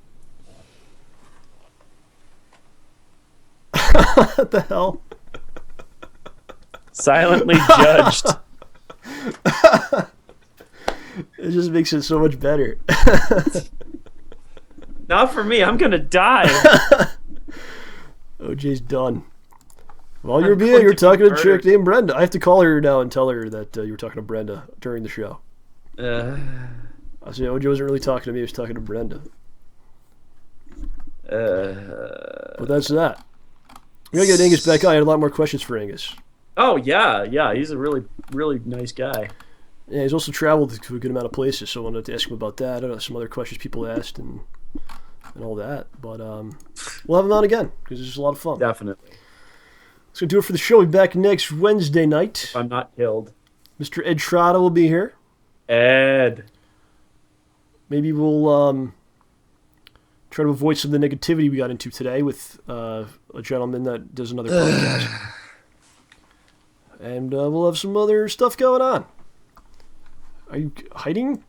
What the hell? Silently judged. It just makes it so much better. Not for me. I'm going to die. OJ's done. Well, I'm you going were to talking be to a chick murdered. named Brenda. I have to call her now and tell her that you were talking to Brenda during the show. I said OJ wasn't really talking to me. He was talking to Brenda. But that's that. We gotta get Angus back on. I had a lot more questions for Angus. Oh, yeah. Yeah, he's a really, really nice guy. Yeah, he's also traveled to a good amount of places, so I wanted to ask him about that. I don't know, some other questions people asked and all that. But we'll have him on again because it's just a lot of fun. Definitely. That's gonna do it for the show. We'll be back next Wednesday night. If I'm not killed. Mr. Ed Trotta will be here. Ed. Maybe we'll try to avoid some of the negativity we got into today with a gentleman that does another podcast. And we'll have some other stuff going on. Are you hiding?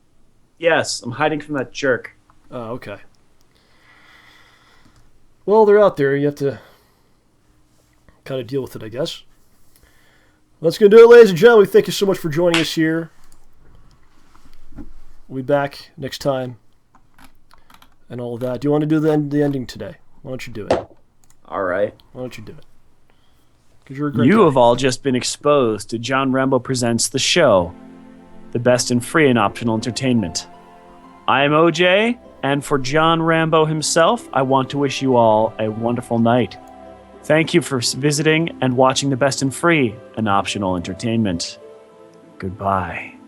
Yes, I'm hiding from that jerk. Oh, okay. Well, they're out there. You have to kind of deal with it, I guess. That's going to do it, ladies and gentlemen. Thank you so much for joining us here We'll be back next time. And all of that. Do you want to do the ending today? Why don't you do it? All right. Why don't you do it? Because you're a great You guy. have all just been exposed to John Rambo Presents the show, the best in free and optional entertainment. I am OJ, and for John Rambo himself, I want to wish you all a wonderful night. Thank you for visiting and watching the best in free and optional entertainment. Goodbye.